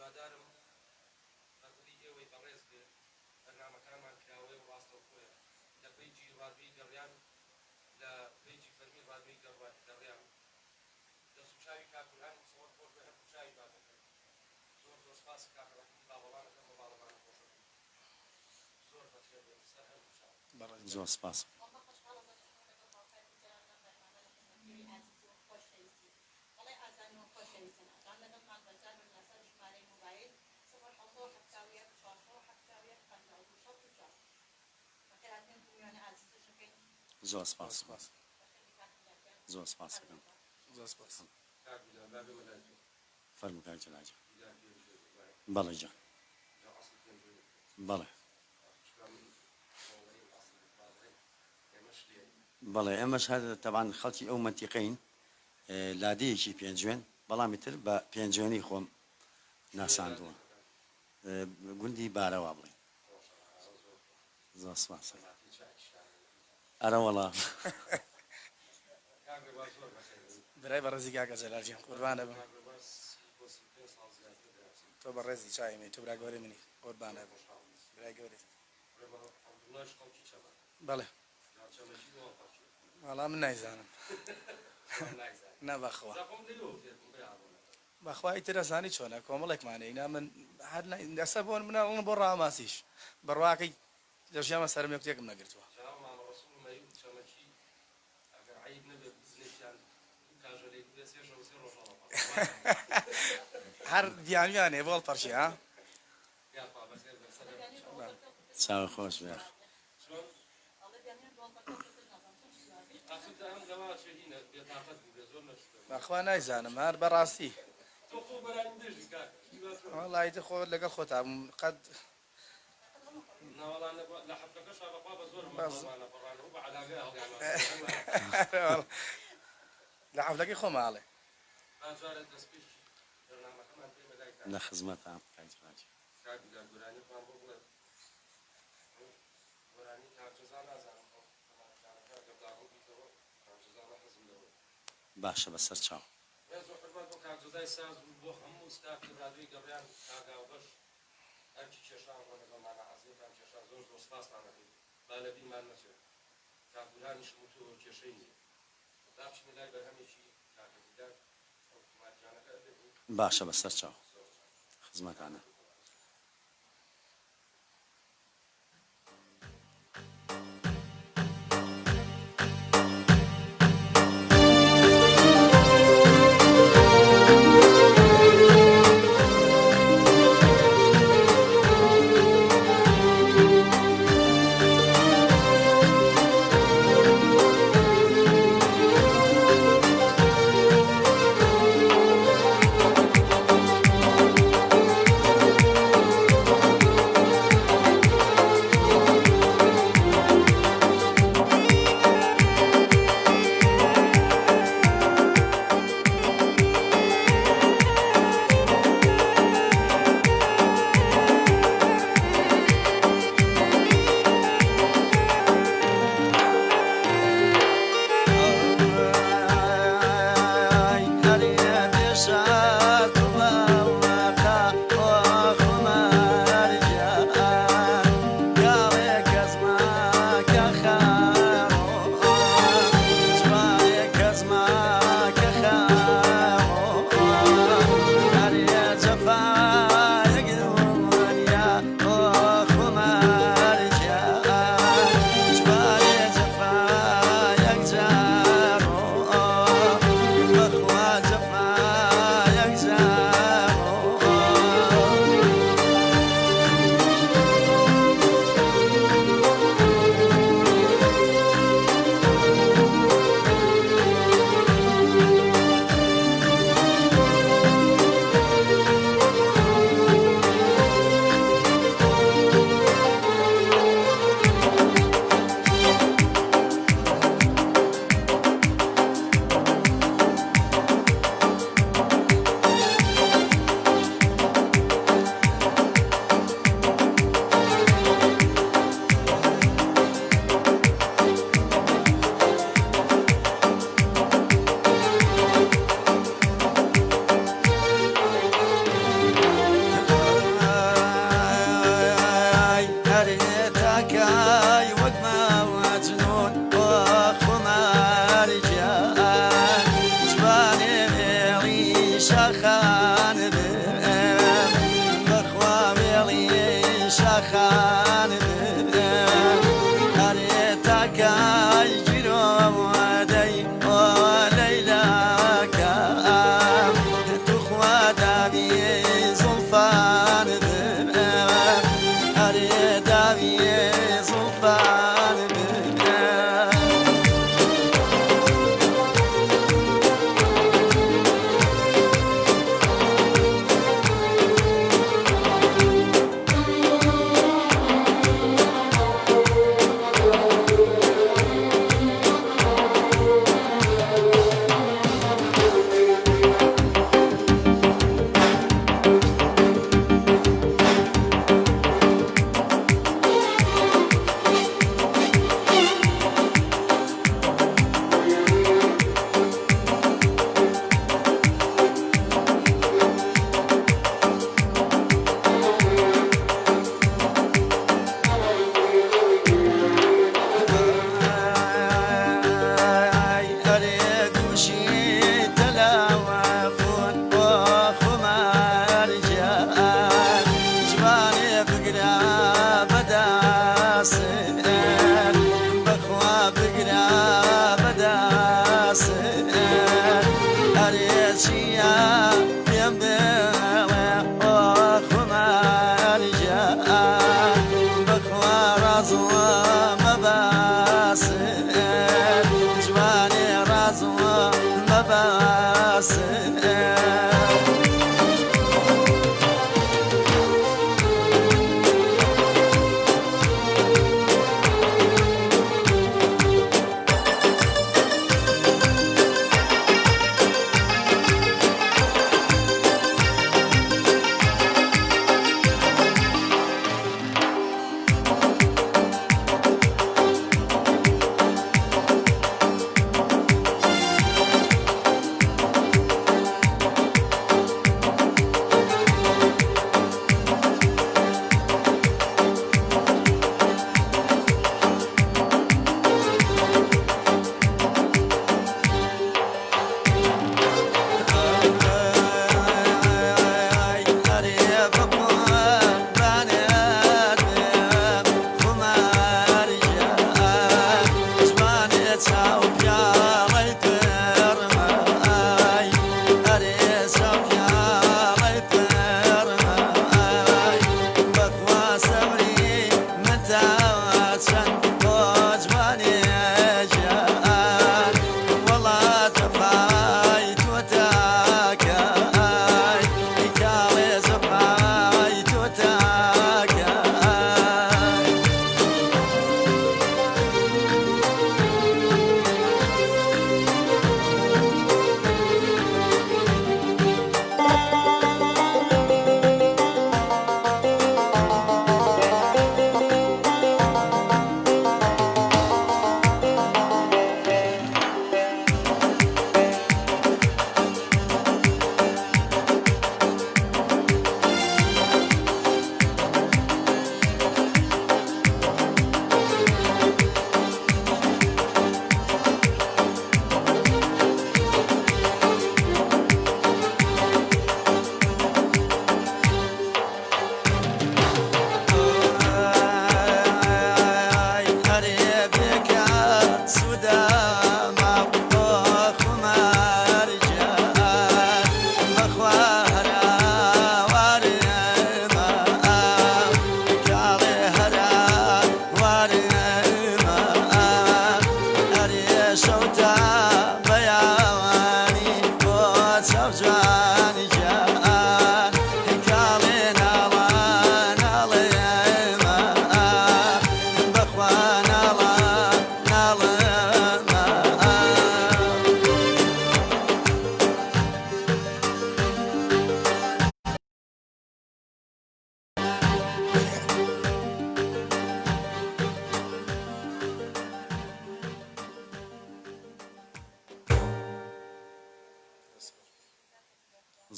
هیوادارم بەدڵی ئێوەی بەڕێز بێ بەرنامەکانمان کراوەی و ڕاستەوخۆیە لە پیجی ڕادیۆی گەڕیان لە پیجی فەرمی ڕادیۆی گەڕیان دەسوچاوی کاکورهان سەوەر خۆش بە هەر کوچاوی بابەکە زۆر زۆر سپاس کاکڕەحیم باوەڵانەکەم بە باڵەمانە خۆشە زۆر بەخێر بێن سەر هەر کوچاو زۆر سپاس زۆر سپاس زۆر سپاس زۆر سپاس فەرموو کاک جەلاجە بەڵێ جان بەڵێ بەڵێ ئێمەش هەر تەبان خەڵکی ئەو مەنتیقەین لادەیەکی پێنجوێن بەڵامی تر بە پێنجوێنی خۆم ناساندووە گوندی بارەوا بڵێ زۆر سپاس ئەرە وەڵا برای بەڕێزی کاکە جەلاجیان قوربانە بم تۆ بەڕێزی چایمێ تۆ برا گەورەی منی قوربانە بم برای گەورەی بەڵێ وەڵا من نایزانم نا بەخوا بەخوا ئیتر ئەزانی چۆنە کۆمەڵێکمانە ئینا من هەر دەسە بۆن منە بۆ ڕاماسیش بڕواکەی لە ژیامە سەرم یەکتێکم نەگرتووە هەر دیانویانێ بۆڵ پەرشی ها چاوە خۆش بێ بەخوا نایزانم هەر بەڕاستی وەڵای خۆ لەگەڵ خۆتان قەت لە حەفلەکەی خۆماڵێ لە خزمەتان کاک جەلاجە باشە بەسەر چاو کاکجدای ساز بۆ هەموو ستافی ڕادیۆی گەڕیان کاگاوبەش هەرچی کێشان بۆ لەگەڵمانە عەزیزتان کێشان زۆر زۆر سپاسمان دەکەین با لە بیرمان نەچێت کاکورهانیش وتۆ کێشەی نییە دابچینە لای بەرهەمێکی کاکە دیدار ئەو ماجانەکە باشە بەسەر چاو خزمەتانە شخان هريتك يجرو ودي وليلك تخوى دابي زلفان هري دابي زلفان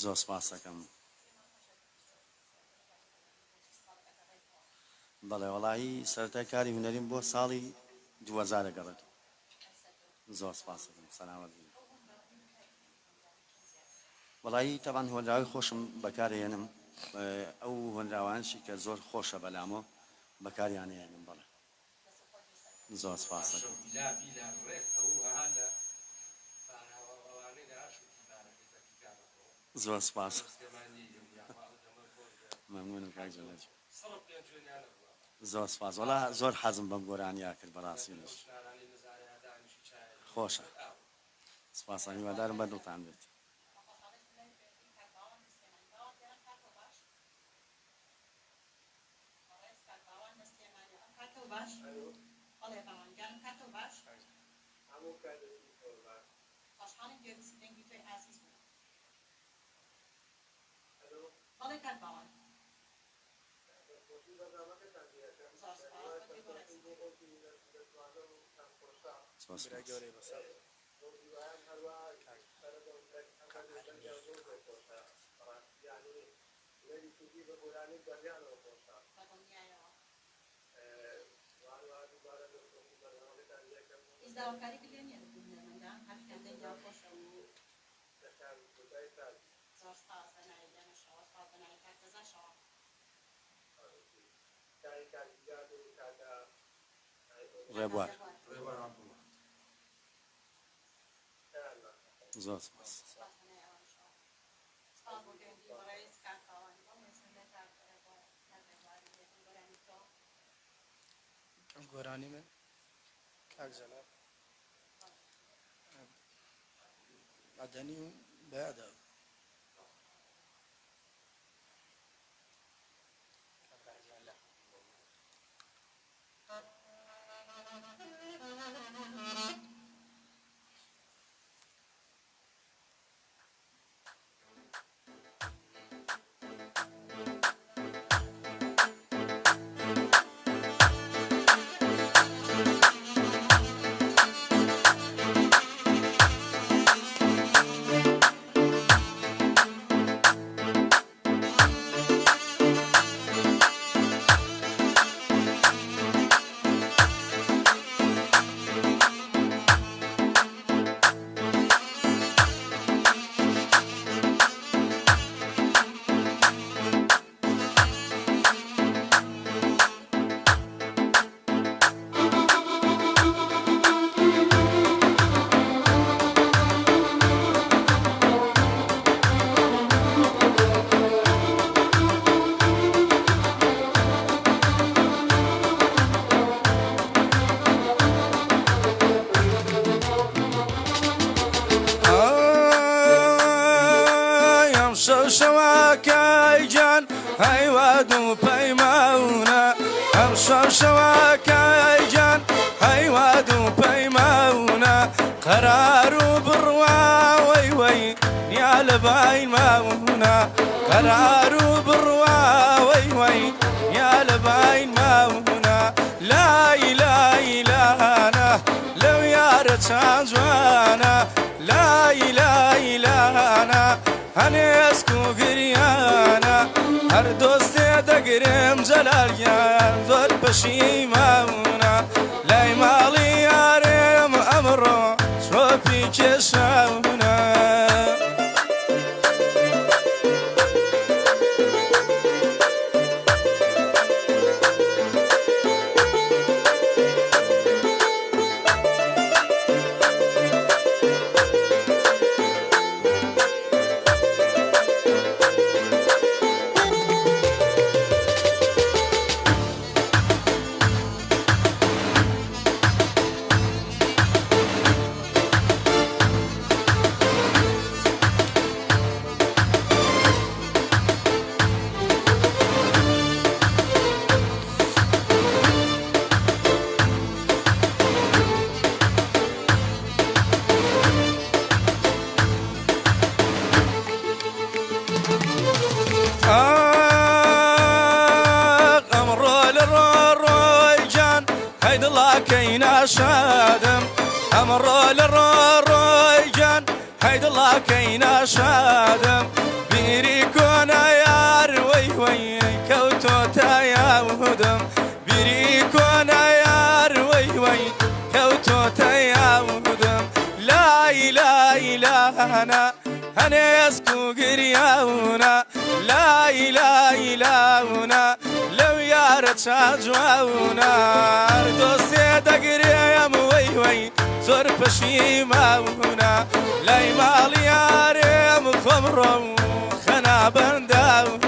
زۆر سپاس دەکەم. بەڵێ وەڵاهی سەرەتای کاری هونەریم بۆ ساڵی 2000 دەگەڕێت. زۆر سپاس دەکەم. سەلامەت بن. وەڵاهی تەبان هۆنراوی خۆشم بەکارهێنم ئەو هۆنراوانشی کە زۆر خۆشە بەلامۆ بەکاریانەیەنم بەڵێ زۆر سپاس دەکەم. لا بلا ڕێک ئەو ئەها لە ئەوانەی داشتی بارەکەی زۆر سپاس سلێمانی مەمنونم کاک جەلەج سەڵب پێنج جوێنیانە بووە زۆر سپاس وەڵا زۆر حەزم بەم گۆرانیا کرد بەڕاستی لەش شنارانی نزانەیە دانیشی چای خۆشە سپاس هیوادارم بەدڵتان بێت. ازدواجی بگیریم یا نمی‌دونم هر کندی جا خوشه و زاست از نایدن شاست از نایدن تازه شاست. ڕێبوار زۆر سپاس گۆرانی من کاک جەلال مەدەنی و بەیادا شواكاي جان هاي وادو بيماونا هم شواكاي جان هاي وادو بيماونا قرارو بروا وي وي يا لباين ماونا قرارو بروا وي وي يا لباين ماونا لا اله الا انا لو يا رتان زوانا لا اله الا انا هني اسكو قريانا هر دوستي دقرم جلاليان ذول بشيماونا لاي مالي يارم امرو شوفي كشاونا كينا شادم امر للرجان هيد الله كينا شادم بيريكونا يار وي وي كوتوتا يا وهدم بيريكونا يار وي وي كوتوتا يا وهدم لا اله الا انا أنا يسكو قرياونا لا إله إلاونا لو يارد شاجواونا دوستي دقريا موي وي زور بشيماونا لا يمال ياريم خمرو خنا بنداونا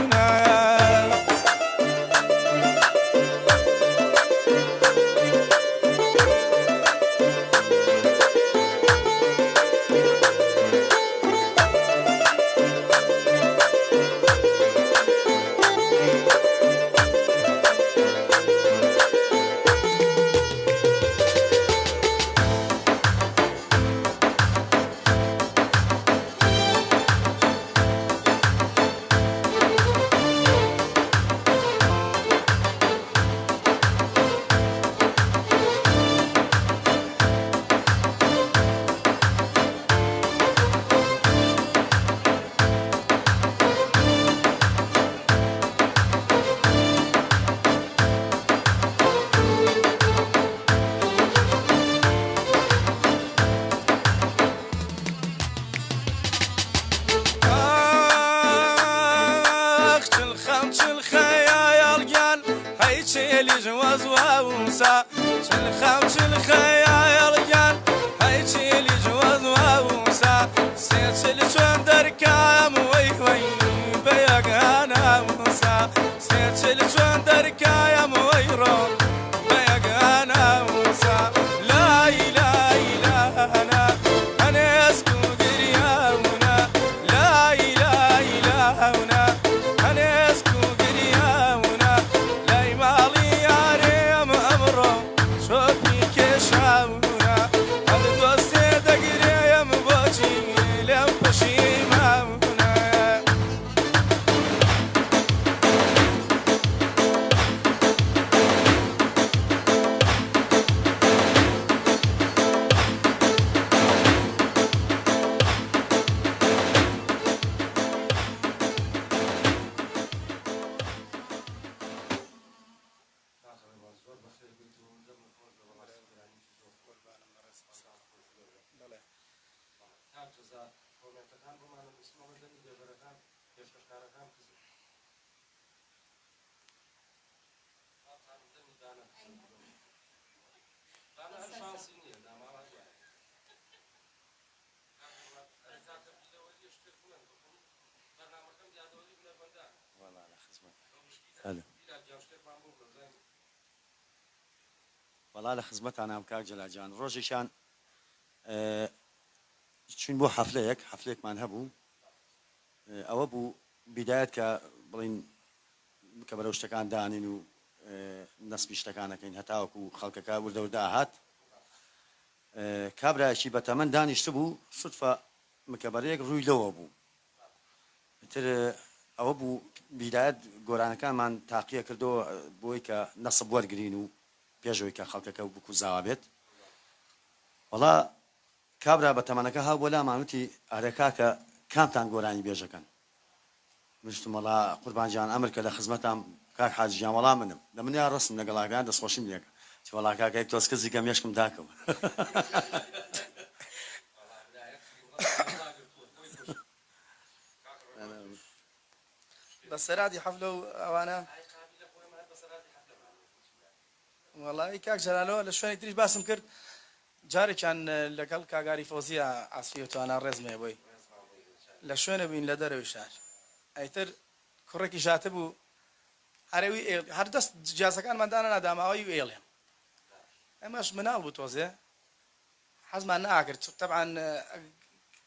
اللي جواز ووسا شلخام شلخيا رجال هيجي اللي جواز ووسا سيت شلشون دركا موي وي بيق انا وسا سيت شلشون دركا يا موي رو بيق انا وسا لا اله الا انا اسكو قرياونا لا اله الا انا اسكو قرياونا لا يمالي شاونا هذا دوستي دقري يا مبوجي لم بشيماونا کۆمنتەکان بۆمانە بسمەوە دەنی دەبەرەکان پێشکەشکارەکان بزن دەنی دانە دانە هەر شانسی نییە ناماوە دوایە ئەرزاکە بیلەوەلی شتێک بڵێن بکەن بەرنامەکەم یادەوەلی بنە بەندان والله لە خزمەت بیلا گیان شتێکمان بۆ بڵێن والله لە خزمەتانە ئەم کاک جەلاجان ڕۆژێکیان چون بۆ حەفلەیەکمان هەبوو ئەوە بوو بیدایەت کە بڵین کە بەرەو شتەکان دانین و نەسبی شتەکانەکەین هەتاوەکو خەڵکەکە وردەوردا هات کابرایەکی بەتەمەن دانیشت بوو سوتفە مکەبەرەیەک ڕووی لەوە بوو تر ئەوە بوو بیدایەت گۆرانەکانمان تاقیە کردەوە بۆی کە نەسب وەرگرین و پێشەوەی کە خەڵکەکە بکو زاوا بێت وەڵا کابرا بە تەمەنەکە هاو بۆ لامانوتی ئارێکاکە کامتان گۆرانی بێژەکەن منشتم وەڵا قوربانجان ئەمر کە لە خزمەتام کاک حاجیان وەڵا منم لە منیا ڕستم لەگەڵاکان دەستخۆشیم لێکە وەڵا کاکای تۆز کەسی کە مێشکم داکەوە بەسەرادی حەفلە و ئەوانە وەڵی کاک جەلالەوە لە شوێنی تریش باسم کرد جارێکیان لەگەڵ کاگاری فۆزیە ئاسفی و توانە ڕێزمێ بۆی لە شوێنە بووین لە دەرەوەی شار ئەیتر کوڕێکی ژاتە بوو هەرەوی هەر دەست جیازەکانماندانە ناداماوەی و ئێڵێ ئەمەش مناڵ بوو تۆزێ حەزمان ناکرد طبعا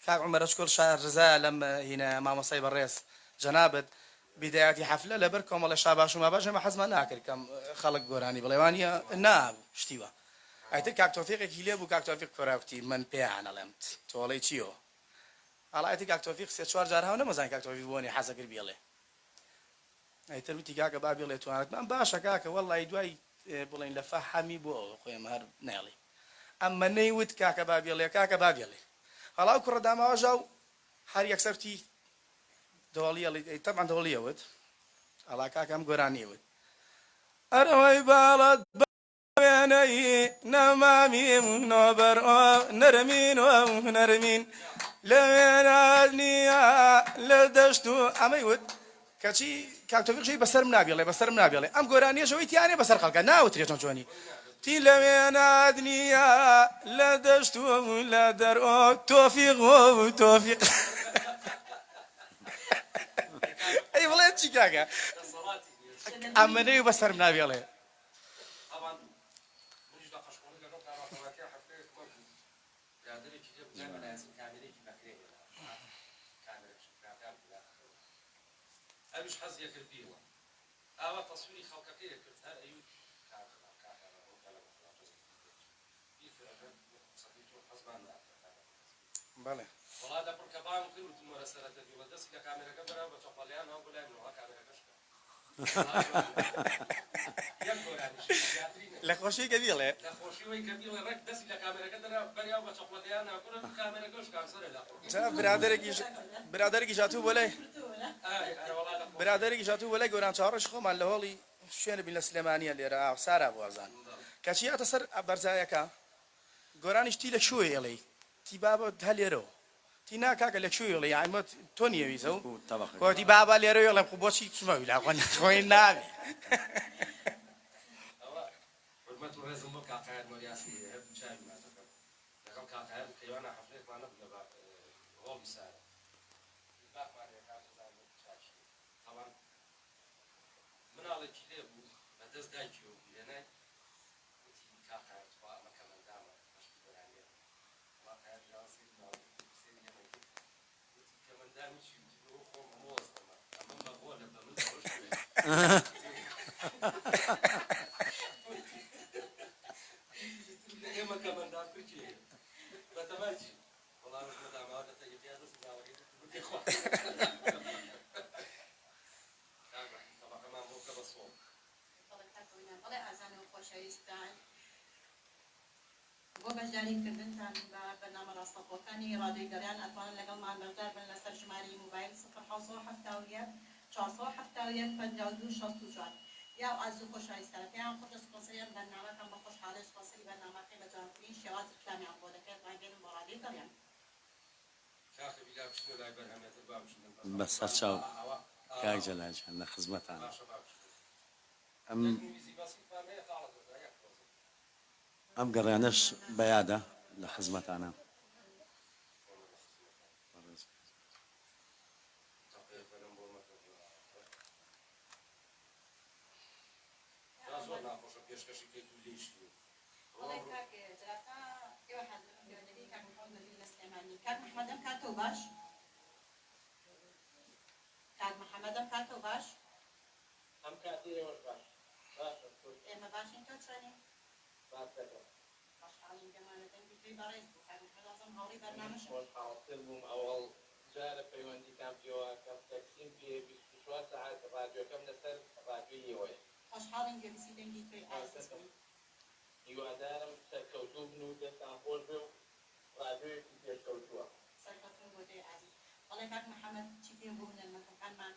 کاک عومەر ئەشکۆڵ شار ڕزا لەم هینە مامۆسای بەڕێز جەنابەت بیدایەتی حەفلە لەبەر کۆمەڵە شاباش و ماباش ئەمە حەزمان ناکرد کەم خەڵک گۆرانی بڵێوانیە نابوو شتیوە ئەیتر کاک تۆفیقێکی لێ بوو کاک تۆفیق کۆراوتی من پێیان ئەڵێم تۆڵەی چیەوە ئەڵا ئەیتر کاک تۆفیق سێ چوار جار هاو نەمەزانی کاک تۆفیق بۆنی حەزەکرد بێڵێ ئەیتر وتی کاکە با بێڵێ توانێتمان باشە کاکە وەڵی دوای بڵێن لە فەحەمی بۆ ئەوە خۆیان هەر نێڵێ ئەمە نەیوت کاکە با بێڵێ کاکە با بێڵێ هەڵاو کوڕە داماوەژە و هەر یەکسەرتی دەوڵیە تەمان دەوڵیەوت ئەڵا کاکەم گۆرانیەوت ئەرەوەی باڵەت وێنەی نەمامی نۆبەر نەرمین و نەرمین لە وێنە نییە لە دەشت و ئەمەی وت کەچی کاکتۆفیقشی بەسەرم نابێڵێ بەسەرم نابێڵێ ئەم گۆرانیەشەوەی تیانێ بەسەر خەڵکە ناوترێتەوە چۆنی تی لە وێنە نییە لە دەشت و لە دەرۆ تۆفیق و تۆفیق ئەی بڵێ چی کاکە ئەمەنەی بەسەرم نابێڵێ طبعا منیش لە قەشقۆڵی لەگەڵ کارەباکە هەفتەیەک وەبوو برادێکی لێ بوو من لازم کامێرێکی بەکرێ کامێرەی برادان بوو ئەویش حەزیە کرد بیوە ئاوا تەسویری خەڵکەکەی کرد هەر ئەیوت بەڵێ وڵا لە پڕکەبان کرد وتم وەرە سەرەتە بیوە دەستی لە کامێرەکە بەرەوە بە چۆپەڵیان هەڵ بڵای منەوە کامێرەکەش لە خۆشی کە بیڵێ لە خۆشیەوەی کە بیڵێ ڕێک دەستی لە کامێرەکە دەرا بەریاو بە چۆپەڵیان ناکورە کامێرەکەش کانسەرە لە جا برادێکی ژاتوو بۆ لای برادێکی ژاتوو بۆ لای گۆران چاڕۆژ خۆمان لە هۆڵی شوێنە بین لە سلێمانیە لێرە ئاو سارا بوازان کەچی هاتە سەر بەرزایەکە گۆرانیش تی لە کوێ ئێڵێ تی بابە هەلێرەوە تی ناکاکە لە کوێ ئێڵێ یانمەت تۆ نیەویزە و کۆتی بابا لێرە ئێڵێ بۆچی چمەوی لاخۆ نەخۆی نابێ حرمەت و ڕێزم بۆ کاقایەت مەریاسی هەر چای مازەکەم لەگەڵ کاقایەت کەیوانە حەفلەیەکمان نەبوو لە هۆڵی سارە طبعا مناڵێکی لێ بوو بەدەست دایکی و لێنای وتی کاقایەت خوا ئەمە کەمەندامە مەشکی بەرانێ واقعیت لاسی سێری ئەمەی وتی کەمەندامی چی وتی بۆ خۆم مۆز بەمە ئەمە بەغۆ لە بە من خۆشوێ ئێمە کەمەندان کوچێ بەتەماچی وەڵام مەداماوە دەتەگەتیا دەست داوەکەی وتی خوا طبقەمان بۆ کە بە سۆڵ بەڵێ ئازان و خۆشەویستان بۆ بەشداریکردنتان بە بەرنامە ڕاستەوخۆکانی ڕادیۆی گەڕیان ئەتوانن لەگەڵمان بەشدار بن لەسەر ژمارەی موبایل 0771 471 52 64 یا ئازوو خۆشەویستانەکەیان خۆش سپۆنسەریان بەرنامەکەم بە خۆشحاڵی سپۆنسەری بەرنامەکەی بە جوانترین شێواز کلامیان بۆ دەکرێت ڕاگەێنن بۆ ڕادیۆی گەڕیان کاکە بیلا بچنە لای بەرهەمێتر با بچنە بەسەر چاو کاک جەلاجان لە خزمەتان ئەم گەڕیانەش بەیادە لە خزمەتانە زۆر ناخۆشە پێشکەشی کەیت و لێشتی بەڵێ کاکە جراتا ئێوە حەزەکەی کاک محەممەد لە سلێمانی کاک محەممەدەم کاتەوە باش کاک محەممەدەم کاتەوە باش ئەم کاتی ئێوەش باش ئێمە باشین تۆ چۆنی باشەکە خۆشحاڵین گەمانە دەنگی توی بەڕێز بوو کاک محەممەد ئازم هەوڵی بەرنامەشە خۆشحاڵتر بووم ئەوەڵ جارە پەیوەندیتان پێوە کەم تەکسیم پێ 24 ساعات ڕادیۆکەم لەسەر ڕادیۆیەوەیە خۆشحاڵین گەویسی دەنگی توی ئازیز بووین هیوادارم سەرکەوتوو بن و دەستان خۆش بێ و ڕادیۆیەکی پێشکەوتووە سەرکەوتن بۆ دەی ئازیز بەڵێ کاک محەممەد چی پێ بوو هونەرمەندەکانمان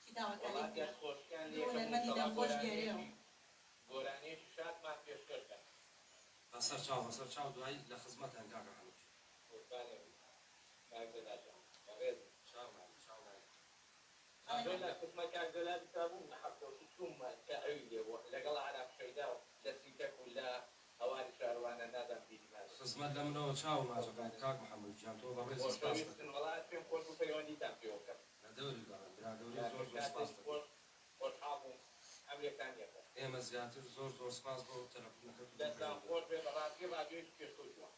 چی وڵات داواکاری یەک خۆشیان هونەرمەندی دەمخۆش گێرەوە گۆرانیەکی شادمان پێشکەشکەن بەسەر چاو دوایی لە خزمەتان کاکە هەموو قوربانێ بی کاکدەداجان بەڕێز لە قسمە کاکدەلا بتابووم لە حەفتەوەشی چوومە کە ئەوی لێبووە لەگەڵ عراب شەیدا و دەستیکەک و لە هەواری شاروانە نادام بیدمانە خزمەت لە منەوە چاو ماجەکان کاک محەممەد گیان تۆ بەڕێز سپاس دەکەم خۆشەویستن وڵات پێم خۆش و پەیوەندیتان پێوە بکەم لە دەوری گەڕان برادەوری زۆر سپاس دەکەم خۆشحاڵ بووم ئەمریکانیەکە ئێمە زیاتر زۆر سپاس بۆ تەلەفۆنەکەت دەستان خۆش بێ بە ڕاستی ڕادیۆیەکی پێشکەوتووە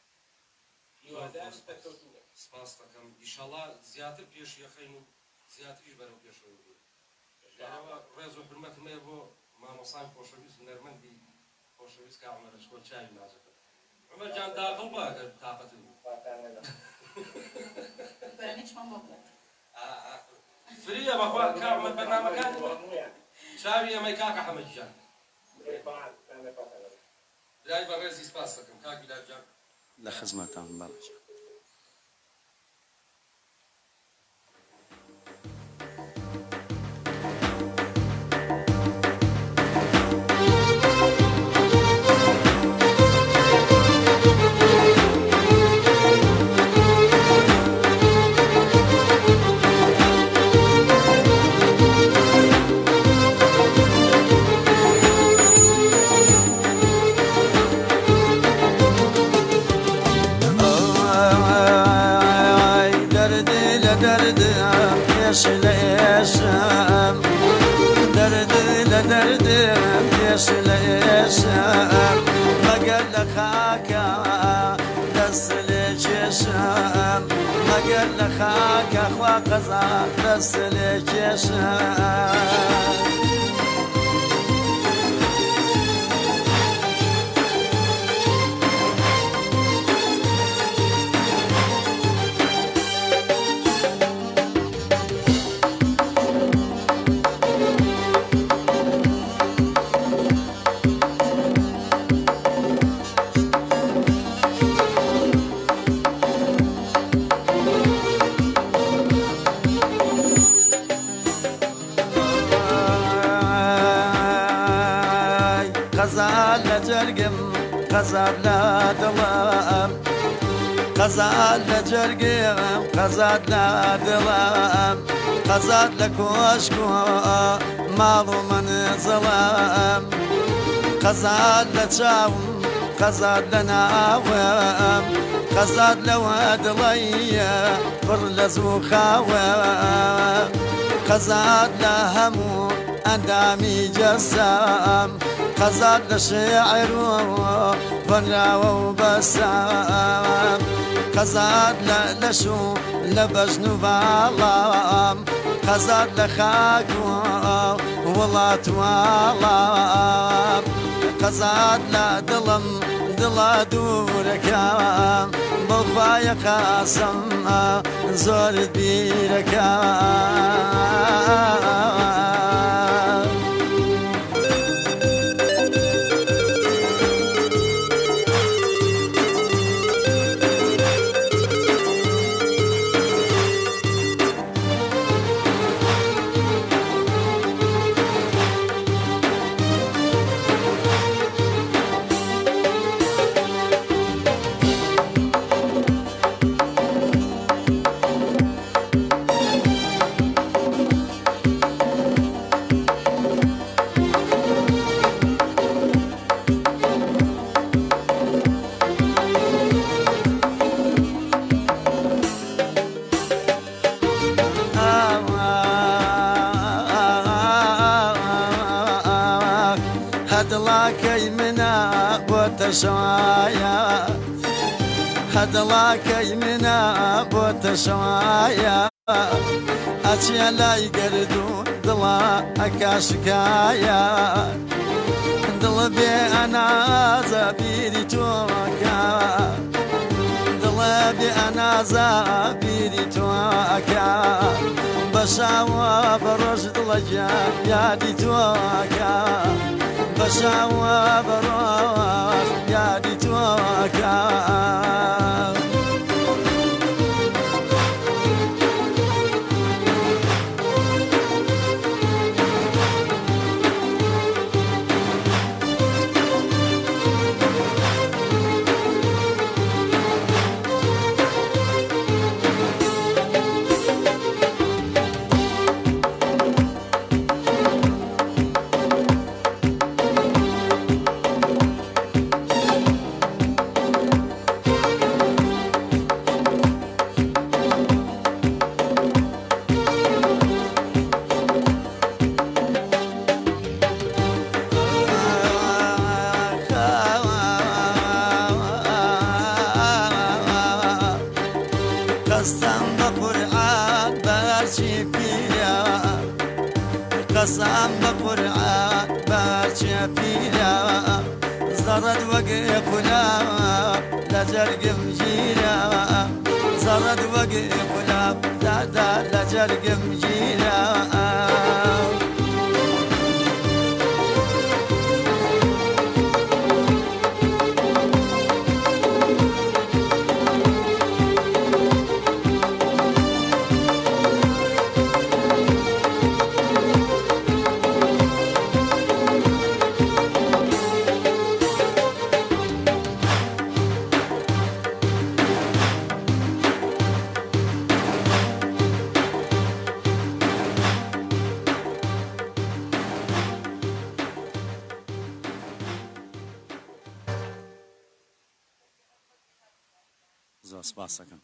هیوادارم سەرکەوتوو بێ سپاس دەکەم ئیشەڵا زیاتر پێشیەخەین و زیاتریش بەرەو پێشەوە بوو لەنەوە ڕێز و حرمەتم هەیە بۆ مامۆسای خۆشەویست و نەرمەندی خۆشەویست کە عومەرەش بۆ چاوی نازەکەم عومەر جان داخڵ بە ئەگەر تاقەتت بوو بەرەنیشمان بۆ بڵێت فریە بەخوا کا عومەر بەرنامەکانی چاوی ئەمەی کاکە حەمەد جان برای بەڕێزی سپاس دەکەم کاک بیلال جان لە خزمەتان بەڕێز باش ليشم مقال لخاكا دس ليشم مقال لخاكا خوا قزا دس ليشم غزال لجرقم غزال لا دلام غزال لجرقم غزال لا دلام غزال لكوشكو مالو من ظلام غزال لتشاوم غزال لناوام غزال لواد ليا برلزو خاوام غزال لهمو أندامي جسام غزال لشعر ونرا وبسام غزال لشو لبجن بالام غزال لخاك ولات والام غزال لدلم دلا دوركام بخوايا قاسم زور بيركام هدلاكي منا بوتشوايا هدلاكي منا بوتشوايا أشيا لا يقردو دلا أكاشكايا دل بي أنا زبيري توكا دل بي أنا زبيري توكا بشاوى برشد لجا يادي توكا بشاوى براش يادي توكا قسم بقرآن برشي فيا قسم بقرآن برشي فيا زرد وقفنا لجرق مجينا زرد وقفنا لا لجرق مجينا زۆر سپاس دەکەم.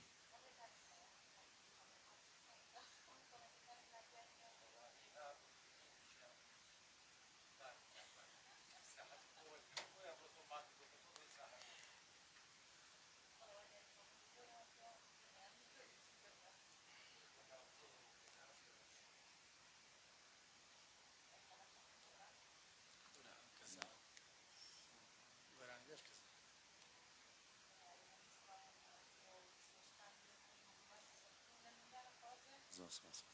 سپاس.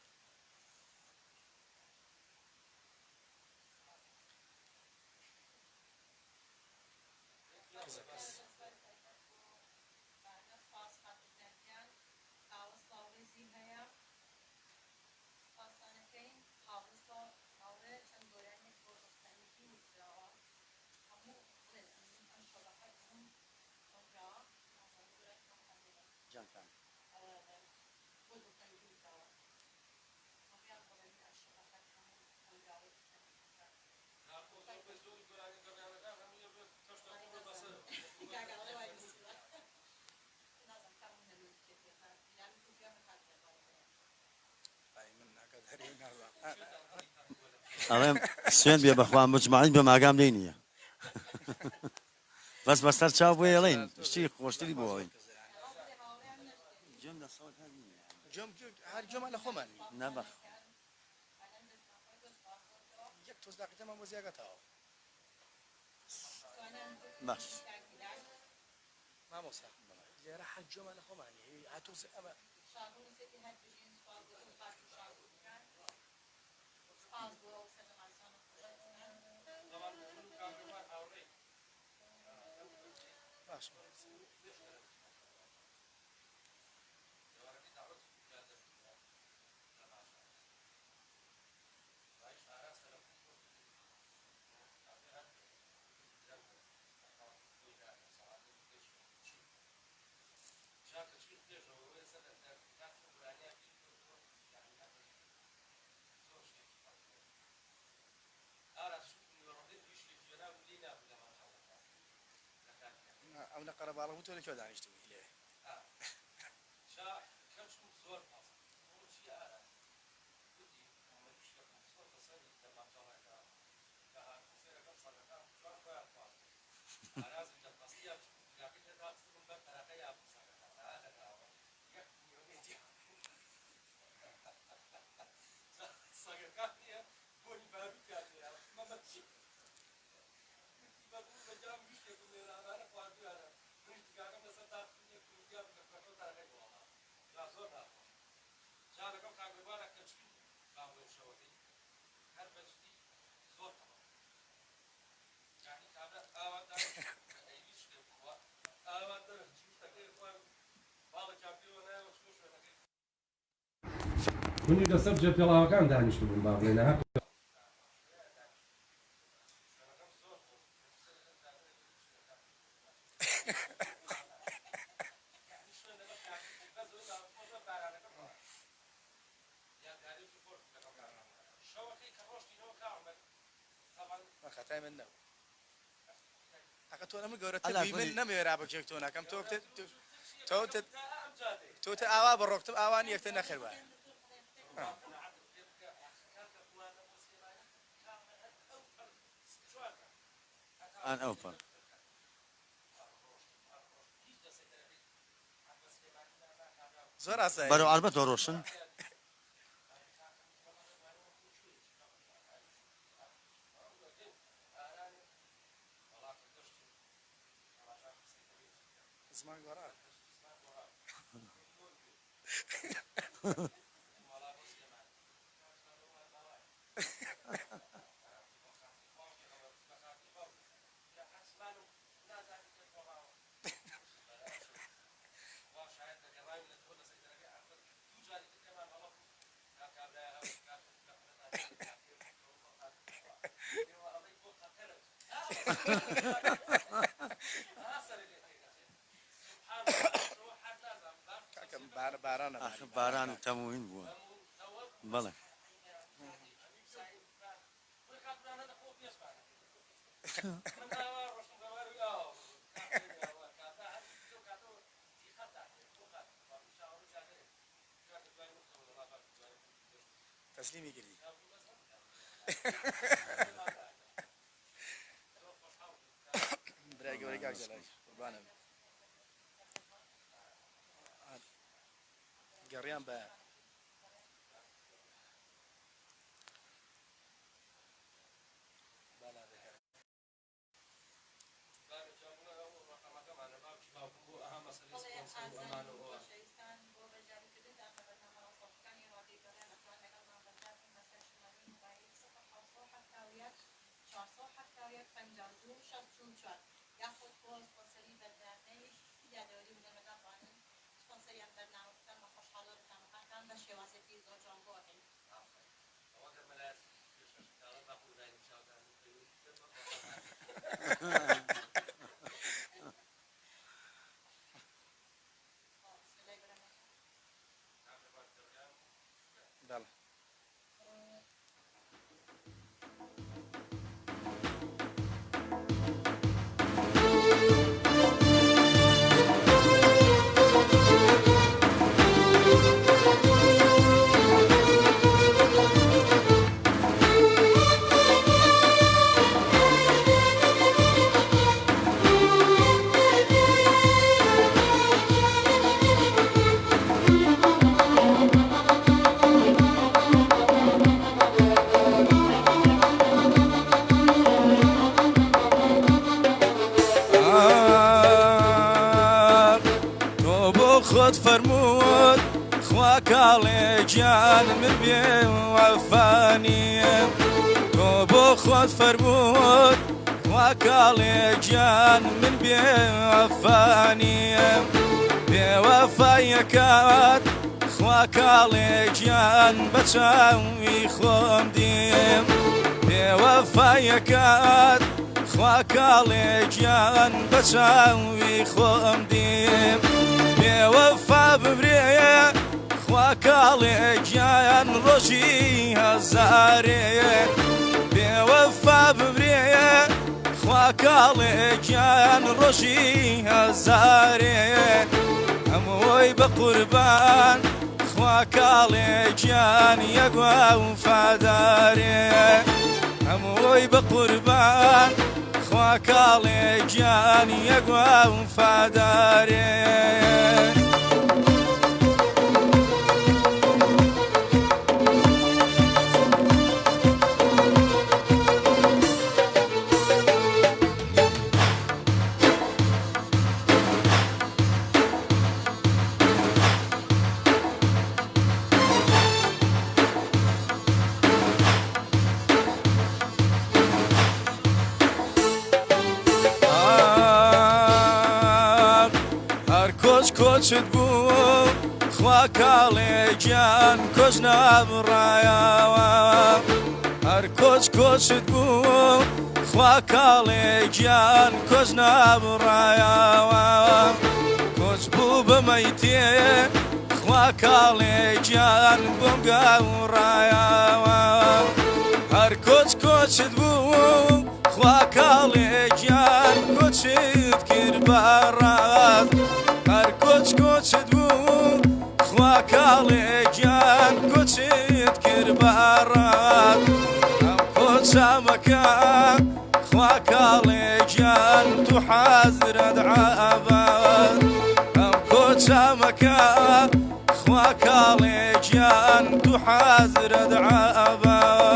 ئەڵێم سوێن بێ بەخوا مجموعین بە ماگام لێ نییە بەس بەسەر چاو بۆ ێڵین شتی خۆشتری بۆ ئەوین هەر جۆمان لە خۆمان نەبەخ یەک تۆز داقیتەمان بۆ زیاگەتەوە باش مامۆستا لێرە هەر جۆمان لە خۆمانی هاتوو ئەمە باش ئەو نەقەرە باڵە بوو تۆ لەکوێ دانیشتبووی لێ منی لەسەر جێ پێڵاوەکان دانیشت بوون با بڵێنە هەر خەتای من نەبوو ئەقە تۆ نەمە گەورەتر بووی من نەمەوێ رابکێک تۆ ناکەم تۆ ئاوا بەڕۆکتم ئاوان یەکتە نەخێر وایە ئەن ئەو پەر زۆر ئاسایی بەرەو ئالبەت تۆ ڕۆشن زمان گۆڕا بارانە باران و تەموین بووە بەڵێ تەسلیمی گری برای گەورەی کاک جەلال قوربانم گەڕیان بە حتاوية 52 64 ياخد هو سبونسري برنامج يا دوري من المدافعين سبونسري برنامج كان خوش حاضر كان بشي واسطي زوجان بوحي وەکە مەلات پێشکەشکارە باقول دایم چاودان بله خود فرمود خوا کاڵێ گیان من بێ وەفانیم تۆ بۆ خۆت فەرمووت خوا کاڵێ گیان من بێ وەفانیم بێوەفایەکەت خوا کاڵێ گیان بە چاوی خۆم دیم بێوەفایەکەت خوا کاڵێ گیان بە چاوی خۆم دیم بێوەفا ببرێ خوا کاڵێ گیان ڕۆژی هەزارێ بێوەفا ببرێ خوا کاڵێ گیان ڕۆژی هەزارێ هەمووی بە قوربان خوا کاڵێ گیان یەکوا وفادارێ هەمووی بە قوربان خوا کاڵێ گیان یەکوا وفادارێ کۆچت بوو خوا کاڵێ گیان کۆچ نابڕایەوە هەر کۆچت بوو خوا کاڵێ گیان کۆچ نابڕایەوە کۆچ بوو بەمەیتێ خوا کاڵێ گیان بۆم گاوڕایەوە هەر کۆچت بوو خوا کاڵێ گیان کۆچت کرد بەڕاست هەر کۆچت بوو خوا کاڵێ گیان کۆچت کرد بەڕاست ئەم کۆچامەکە خوا کاڵێ گیان تو حەزرت عەبەت ئەم کۆچامەکە خوا کاڵێ گیان تو حەزرت عەبەت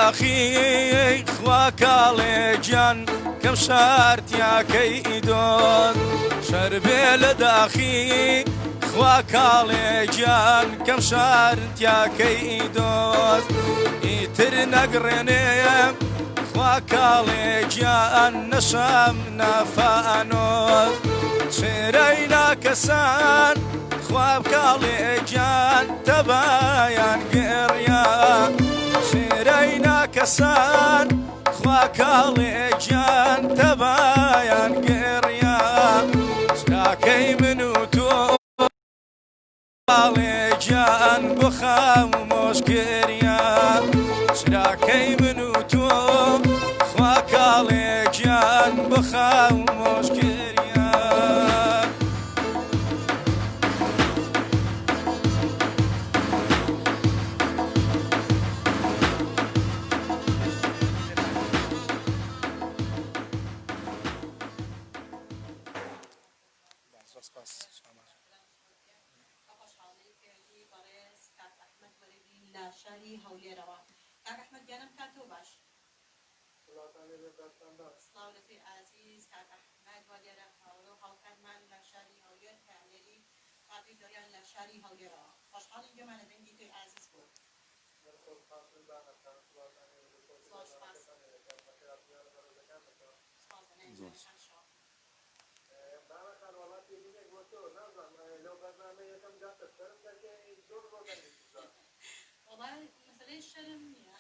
داخی خوا کاڵێ گیان کەم شارتیاکەی ئیدۆن شەربێ لە داخی خوا کاڵێ گیان کەم شارتیاکەی ئیدۆن ئیتر نەگڕێنێم خوا کاڵێ گیان نەشام نافانۆز چێرەی ناکەسان خواب کاڵێ گیان تەبایان گێڕیان شێرەی ناکەسان خوا کاڵێ گیان تەبایان گێڕیان چاکەی من و تۆ گیان بخەم مۆشکریا چراکەی من و تۆ خوا کاڵێ گیان بخەم مۆشکریا شاری هەولێرەوە کاک ئەحمەد گیانم کاتۆ باش سڵاوەتی ئازیز کاک ئەحمەد وە لێرە هەوڵە و هاوکارمان لە شاری هەولێر پامێری ڕادیۆی گەڕیان لە شاری هەولێرەوە خۆشحاڵی گەمانە دەنگی تۆی ئازیز بوو والله مسألة الشرم نية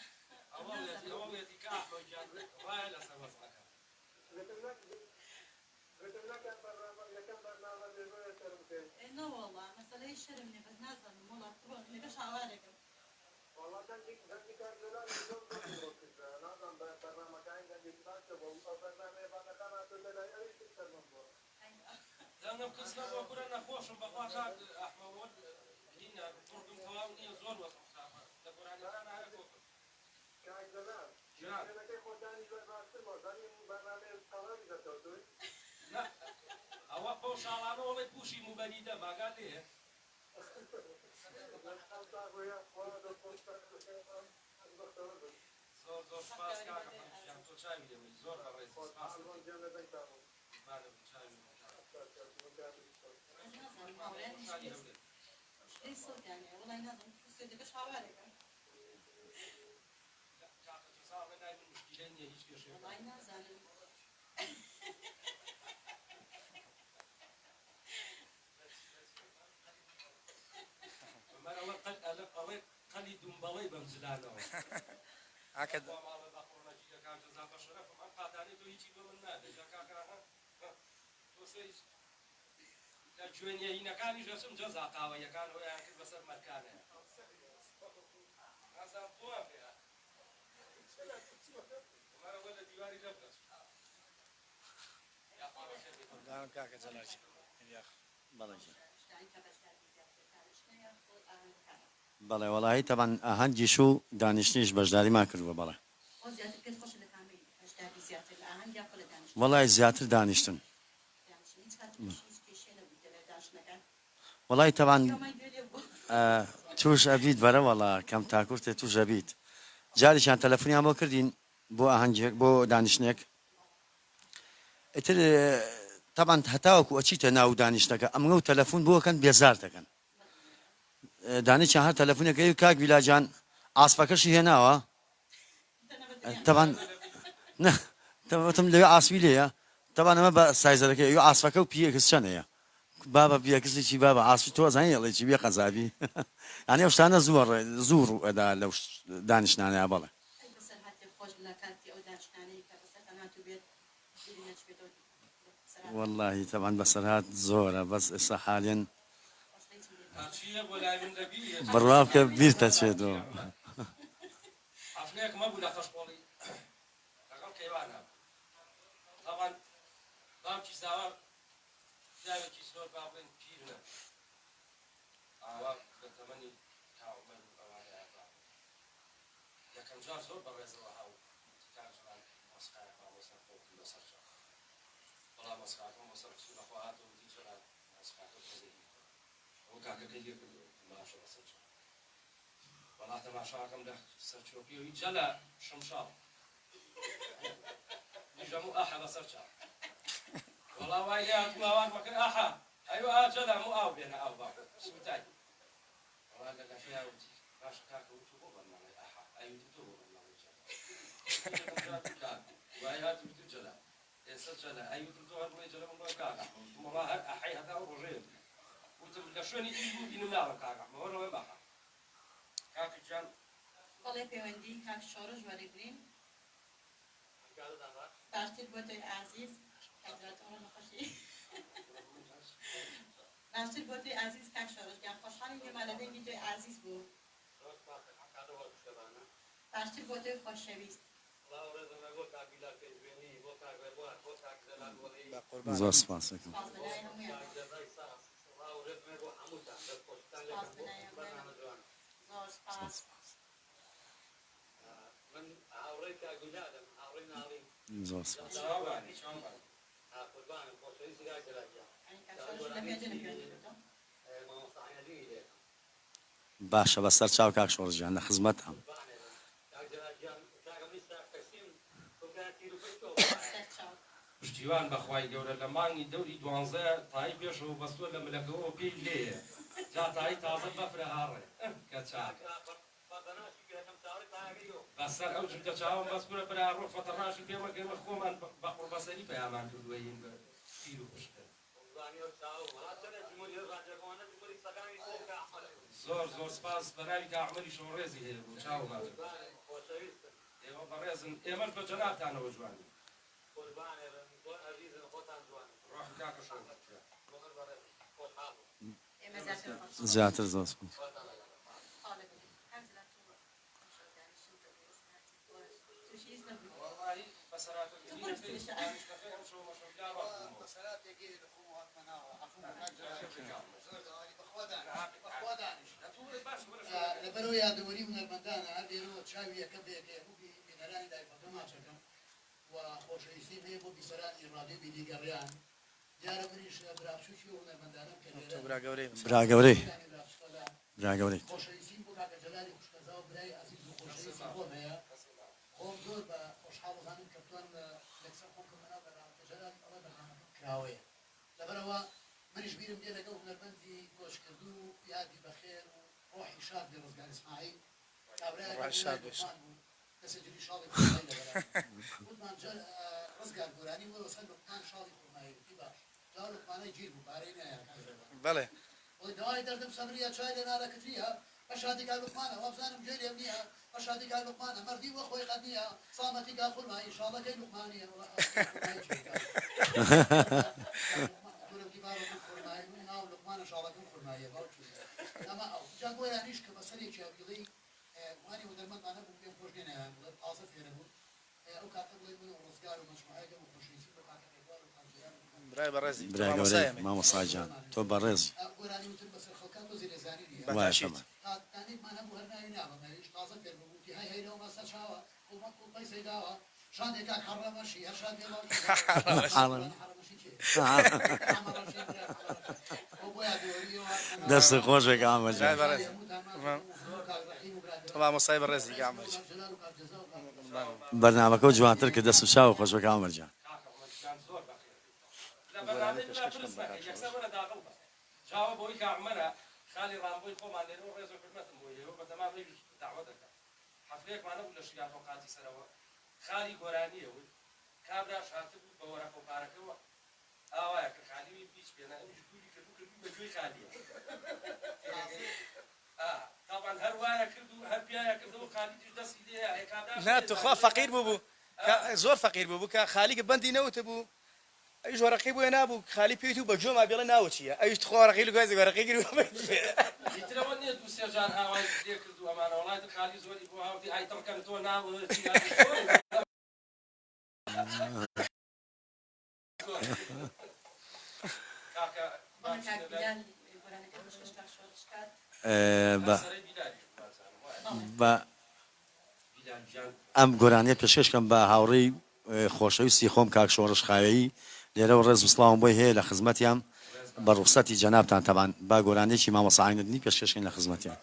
ئەوڵێتی کاحمە گیان وایە لەسەر وەزعەکە لا والله مسألة الشرم نية بس نازل والله تروح نبش عوارقم دەنم کەسنە بۆ گورە نەخۆشم بەخوا کاک ئەحمەد هینە توردم تەواو نییە زۆر وەزم خراپە لە گۆرانەکان هەرە بۆ ئەوە بۆ شاڵانە وڵێ پوشی موبەریدە ماگان لێ زۆر زۆر سپاس کاک ئەحمەد تۆ چاوی دەمەی زۆر بەڕێز سپاس ايش صوت يعني والله نازل بس بش عوارقم والله نازل ئەوەی قەلی دومبەڵەی بەم جلانەوە هەکە ئەم قاتانەی تۆ هیچی بۆ من نادە لە جوێنیە هینەکانی ژەسم جەزا قاوەیەکان هۆیان کرد بەسەر مەرکانە ئازان تۆە پێە مەرەوە لە دیواری لەو دەست دانم کاکە جەلاکی بەڵێ وەڵاهی تەبەن ئاهەنگیش و دانیشتنیش بەشداریمان کردووە بەڵێ وەڵای زیاتر دانیشتن وەڵای تەبەن توش ئەبیت بەرە وەڵا کەم تاکورتێ توش ئەبیت جاریشان تەلەفۆنیان بۆ کردین بۆ ئاهەنگێک بۆ دانیشتنێک ئیتر تەبەن هەتاوەکو ئەچیتە ناو دانیشتەکە ئەمە و تەلەفۆن بۆکەن بێزار دەکەن دانیشان هەر تەلەفۆنەکەی کاک ویلاجان ئاسپەکەشی هێناوە تەبەن تەوەتم لەوێ ئاسوی لێیە تەبەن ئەمە بە سایزەکەی ئەو ئاسفەکە و پیەکەس چەندەیە بابە پیەکەسێکی بابە ئاسوی تۆ زانانی هێڵێکی بێ قەزابی ئەنێ ئەو شتانە زوور ئەدا لەو دانیشتانەیە بەڵێ واللهی تەبەن بەسەرهات زۆرە بەس ئێستا حالێن بڕوا بکە بیرتە چێتەوە عفنەیەک مەبوو لە خەشقۆڵی لەگەڵ کەیوانە تەبەن باوکی زاوە پیاوێکی زۆر با بڵێن پیرنە ئاوا بە تەمەنی تاومەن ئەوانەیە یەکەم جار زۆر بەڕێزەوە هاو کارژان مەسخایە مامۆستا خۆکم لەسەر جا بەڵام مەسخاکەم بەسەر سوولەخوا هاتەوە دیجەران مەسخاکە پێدەی ئەو کاکەکەی لێ کردو ماشە بەسەر جا وەڵا تەماشاکەم لە سەر چۆپیەوەی جەلە شمشاڵ نیژەمو ئاحە بەسەر چا وەڵا وای لێ هاتماوان مەکرد ئاحە ئەیوە ئاجەلا مو ئاو بێنە ئاو باکە سوتای وەڵا لە لەفەیە وتی باشە کاکە وتو بۆ بەرنامەی ئاحە ئەیوتی تۆ بۆ بەرنامەی جەلا وای هات وتو جەلا ئێستا جەلا ئەیوتم تۆ هەر بڵێ جەلا من بۆ کاکە وەڵا هەر ئاحەی هەتا ڕۆژەیە وتم لە شوێنی دی بوو بینم ناوە کاکە وەرەوەی باحە کاکە جان بەڵێ پەیوەندی کاک شۆڕش وەرەگرین باشتر بۆ تۆی ئازیز حەزرەت ئەوە نەخۆشی ناصر بۆتی عزیز کاک شۆڕشگیان خۆشحاڵی لێما لە دەنگی توی عزیز بوو باشتر بۆ توی خۆشەویست زۆر سپاس دەکەم. سپاس بەلای هەموویان سپاس بەلای هەموویان زۆر سپاس زۆر سپاس. یعنی کاک شۆڕش لە پێنجە نەکردێتەوە باشە بەسەر چاو کاک شۆڕژیان لە خزمەتم. سەر چاو پشتیوان بەخوای گەورە لە مانگی دەوری 12 تای پێشەوە بەستووە لە ملەکەوە پێی لێیە جا تای تازە بەفرە هاڕێ کە چاک بەسەر ئەو چونکە چاوم بەسپورە برا ڕۆ فەتەڕاشی پێمە گەمە خۆمان بە قوربەسەری پەیامان کردووەین بە پیر و پشتە زۆر سپاس بەناوی کاعمەری شۆڕێزی هەیە بوو چاومان ئێوە بەڕێزن ئێمەش بە جەنابتانەوە جوانی ڕۆح کاکە شۆڕ ئێمە زیاتر خۆش زیاتر زۆر سپاس. والله بەسەراتە لەبەرەوە یادەوەری هونەرمەندانە لێرەوە چاوی یەکە بێکێ بووبی بینەرانی دایفەکە ماچەکەم و خۆشەویستی هەیە بۆ بیسەرانی ڕادیۆ بیلیگەڕیان دیارە منیش براپچووکی هونەرمەندانم کە لێرە برا گەورەی برا گەورەی برا گەورەی خۆشەویستیم بۆ کاکە جەلالی خوشکەزا و برای عەزیز و خۆشەویستی خۆم هەیە خۆم زۆر بە خۆشحاڵ زانم کە بتوانم لەکسەر خۆم کەمەنا بە کاکە جەلالی ئەڵە بەرنامەکەم کراوەیە لەبەرەوە منیش بیرم دێ لەگەڵ هونەرمەندی گۆشکردو و یادی بەخێر و ڕۆحی شاد بێ ڕزگار ئیسماعیل ڕۆحی شاد بێ. دەسەجلی شاڵی وتمان ڕزگار گۆرانی وەرە سەر لوقمان شاڵی خورمایی وتی باش جا لوقمانەی گیر بوو پارەی نایە بەڵێ وڵی داوای دەردم سەبریە چای لێ نارەکتریە بە شادیکا لوقمانە وابزانم گوێ لێم نییە بە شادیکا لوقمانە مەردی وە خۆی قەت نییە سامەتیکا خورمایی شاڵەکەی لوقمانیە ناو لوقمانە شاڵەکەم خورماییە باوکی ئەمە ئەو جا گۆرانیش کە بەسەرێکی بیڵی وانی هونەرمەندانە بوو پێم خۆش نێنیان بڵێ تازە فێرە بوو ئەو کاتە بڵێ من ڕزگار و مەجموعەیەکە و خۆشەویستی بە کاکە ڕێبوار و کاکجیان برای بەڕێزی برا گەورەی مامۆستا گیان تۆ بەڕێزی گۆرانی وتم بەسەر خەڵکان بۆ زیرەزانی نیە بەتاشیت دانیتمان هەبوو هەر ناوی نابەمەریش تازە فێر بووتی هەی هەیرەوە مەسەر چاوە کوڵمەت کوڵ پەیسەی داوە شادێکا حەڕەمەشی هەر شاد دەستی خۆشێک ئامەجە برای بەڕێزی تۆ مامۆستای بەڕێزی کامەج بەرنامەکە و جوانتر کە دەست و چاو خۆشەکە ئامەجە لە بەرنامەیدا پرس نەکەی یەکسەر وەرە داغڵ بە جاوە بۆی کاعمەرە خالی ڕامبۆی خۆمان لێرەوە ڕێز و خدمەتم بۆ ئێوە بەتەمام داوە دەکەم حەفلەیەکمانە بوو لە شیان فۆقاتی سەرەوە خالی گۆرانیە وت کابراش هاتبوو بە وەرە خۆپارەکەەوە ئاوایە کە خالیوی بیچ بێنە ئەمیش دووری کردو بەگوێی خالیە طبعا هەر وایە کرد و هەر پیایە کردەوە خالیش دەستی لێ کابراش نا توخوا فەقیر بوو زۆر فەقیر بوو کە خالیکە بەندی نەوتە بوو ئەویش وەرەقی بۆیە نابوو خالی پێیت و بە جۆما بێڵە ناوە چییە ئەویش خۆڕەقی لە گوێزی وەرەقی گیر ئیترەوە نییە دوو سێجار هاوای لێ کرد و ئەمانە وڵات خالی زۆری بۆ هاوتی ئایتەمکەن تۆ ناوە بە ئەم گۆرانیە پێشکەشکەم بە هاوڕێی خۆشەویستی خۆم کاک شۆڕش خاوێیی لێرەوە ڕێز و سڵاوم بۆی هەیە لە خزمەتیان بە ڕوخسەتی جەنابتان تەبان با گۆرانێکی مامۆستا عینەتنی پێشکەشکەین لە خزمەتیان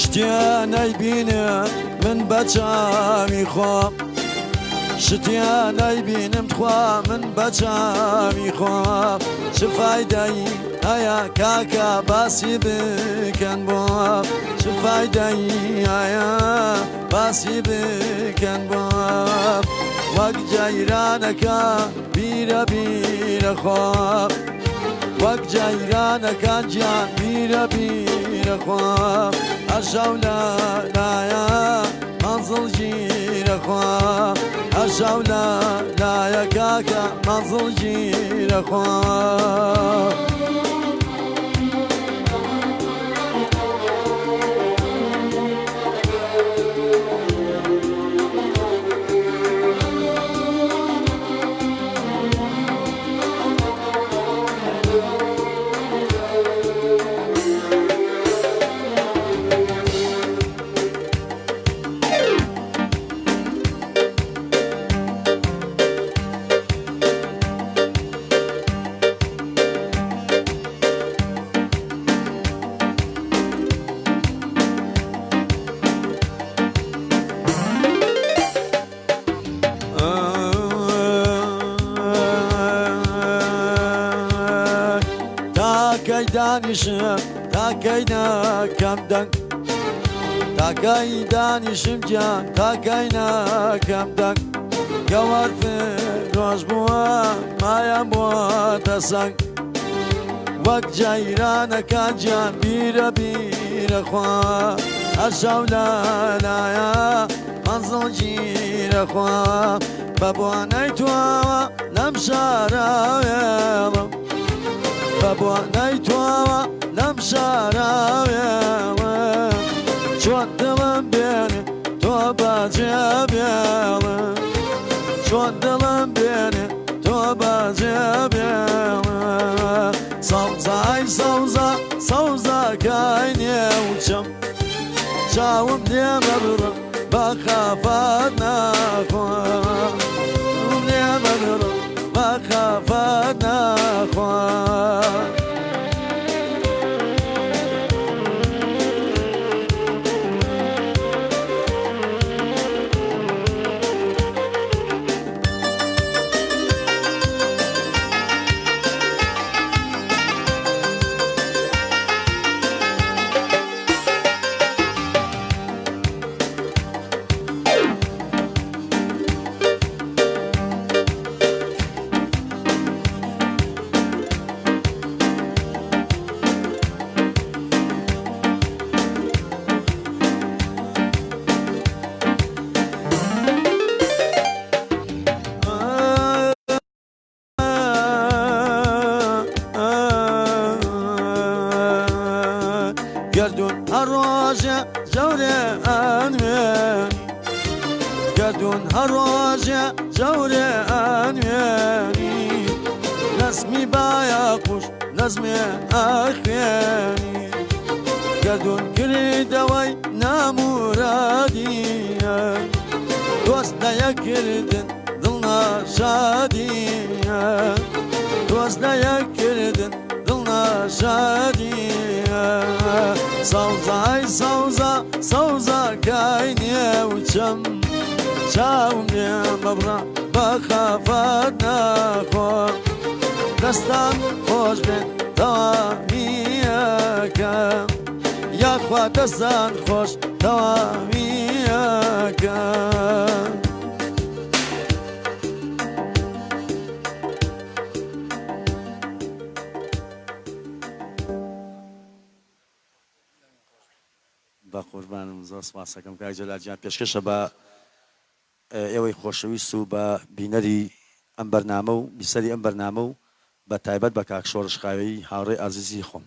شتیانەی بینم من بەچامی خۆم شتیانەی بینم خوا من بەچامی خۆم چ فایدایی هەیە کاکە باسی بکەن بۆم چ فایدایی هەیە باسی بکەن بۆم وەک جەیرانەکە بیرە بیرە خۆم وەک جەیرانەکان گیان بیرە بیرە خۆم ئەشەو لایە مەنزڵ گیرە خۆم ئەشەو لایە کاکە مەنزڵ گیرە خۆم تاکەی دانیشم تاکەی نەکەم دەنگ تاکەی دانیشم گیان تاکەی نەکەم دەنگ گەوەر فرۆش بووە مایەم بۆتە سەنگ وەک جەیرانەکان گیان بیرە بیرە خوا ئەشەو لایە مەنزڵ گیرە خوا بە بوانەی تواوە لەم شاراوێڵم بە بوانەی تواوە لەم شاراوێڵم چۆن دڵم بێنێ تۆ بەجێ بێڵم چۆن دڵم بێنێ تۆ بەجێ بێڵم سەوزای سەوزە سەوزەکەی نێوچەم چاوم لێ مەبڕم بە خەفەت نەخۆم لێ مەبڕم بە خەفەت نەخۆم گردون هەر ڕۆژێ جەورێ ئەنوێنی گردون هەر ڕۆژێ جەورێ ئەنوێنی نەسمی بایە قوش نەزمێ ئەخوێنی گردون کردەوەی نامورادیە دۆست نەیەکردن دڵ نەشادیە دۆست نەیەکردن دڵ نەشادیە سەوزای سەوزە سەوزەکەی نێوچەم چاوم لێ مەبڕە بە خەفەت نەخۆم دەستان خۆش بێت تەواویەکەم یاخوا دەستان خۆش تەواویەکەم بە قوربانم زۆر سپاس دەکەم کاک جەلالجیان پێشکەشە بە ئێوەی خۆشەویست و بە بینەری ئەم بەرنامە و بیسەری ئەم بەرنامە و بە تایبەت بە کاک شۆڕشخاوی هاوڕێی ئازیزی خۆم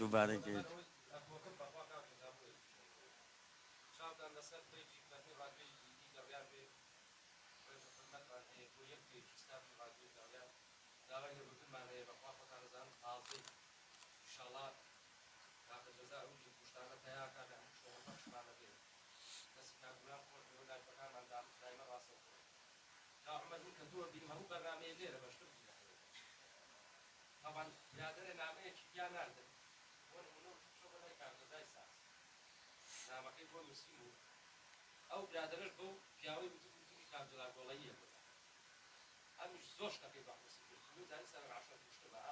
دووبارە کرد داوای کردووە بینیم هەموو بەرنامەیە لێرە بەشتر طبعا برادرە نامەیەکی یا ناردن بۆ نمونە چۆ بەلای کارگەزای ساز نامەکەی بۆ نووسیم و ئەو برادرەش بەو پیاوەی وتوی کارجەڵا گۆڵەییە بوو ئەمیش زۆر شتەکەی بەحسی کرد زانی سەر عەشەر پشتەوە